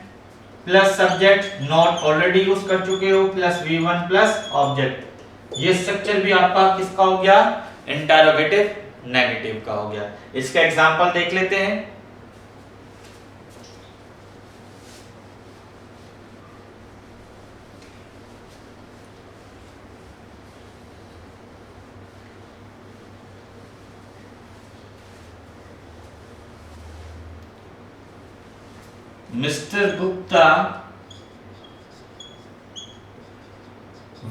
plus subject not already use कर चुके हो प्लस V1 प्लस ऑब्जेक्ट। ये स्ट्रक्चर भी आपका किसका हो गया, इंटरोगेटिव नेगेटिव का हो गया। इसका एग्जांपल देख लेते हैं। Mr. Gupta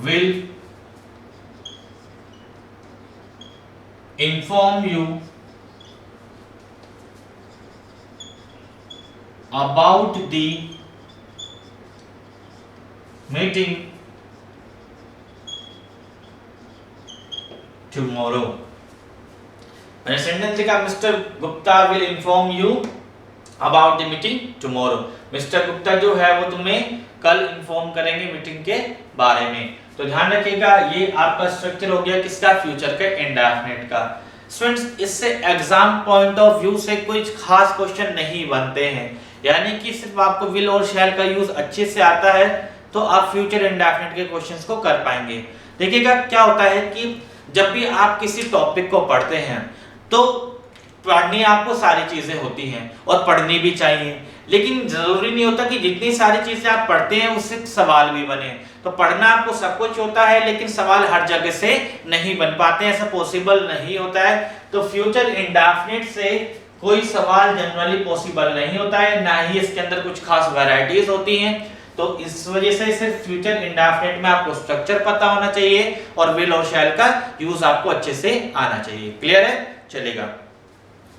will inform you about the meeting tomorrow। मैंने सेंटेंस लिखा, mister Gupta will inform you about the meeting tomorrow. Mister Gupta जो है वो तुम्हें कल इन्फॉर्म करेंगे मीटिंग के बारे में। तो ध्यान रखिएगा, ये आपका स्ट्रक्चर हो गया किसका, फ्यूचर के इंडेफिनिट का। स्टूडेंट्स, इससे एग्जाम पॉइंट ऑफ व्यू से कोई खास क्वेश्चन नहीं बनते हैं, यानी कि सिर्फ आपको विल और शैल का यूज अच्छे से आता है तो आप फ्यूचर इंडेफिनिट के क्वेश्चंस को कर पाएंगे। देखिएगा क्या होता है कि जब भी आप किसी टॉपिक को पढ़ते हैं तो पढ़नी आपको सारी चीजें होती हैं और पढ़नी भी चाहिए, लेकिन जरूरी नहीं होता कि जितनी सारी चीजें आप पढ़ते हैं उससे सवाल भी बने। तो पढ़ना आपको सब कुछ होता है, लेकिन सवाल हर जगह से नहीं बन पाते हैं, ऐसा पॉसिबल नहीं होता है। तो फ्यूचर इंडेफिनिट से कोई सवाल जनरली पॉसिबल नहीं होता है, ना ही इसके अंदर कुछ खास वैरायटीज होती हैं। तो इस वजह से सिर्फ फ्यूचर इंडेफिनिट में आपको स्ट्रक्चर पता होना चाहिए और विल और शैल का यूज आपको अच्छे से आना चाहिए। क्लियर है? चलेगा,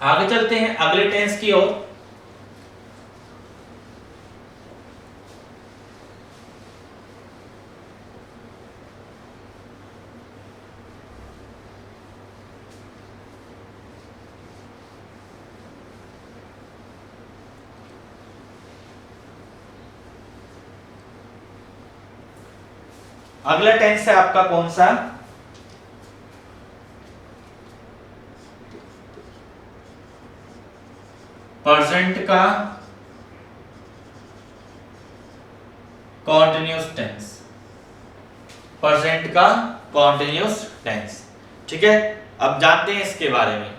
आगे चलते हैं अगले टेंस की ओर। अगला टेंस है आपका कौन सा? प्रेजेंट का कॉन्टिन्यूअस टेंस। प्रेजेंट का कॉन्टिन्यूअस टेंस, ठीक है। अब जानते हैं इसके बारे में।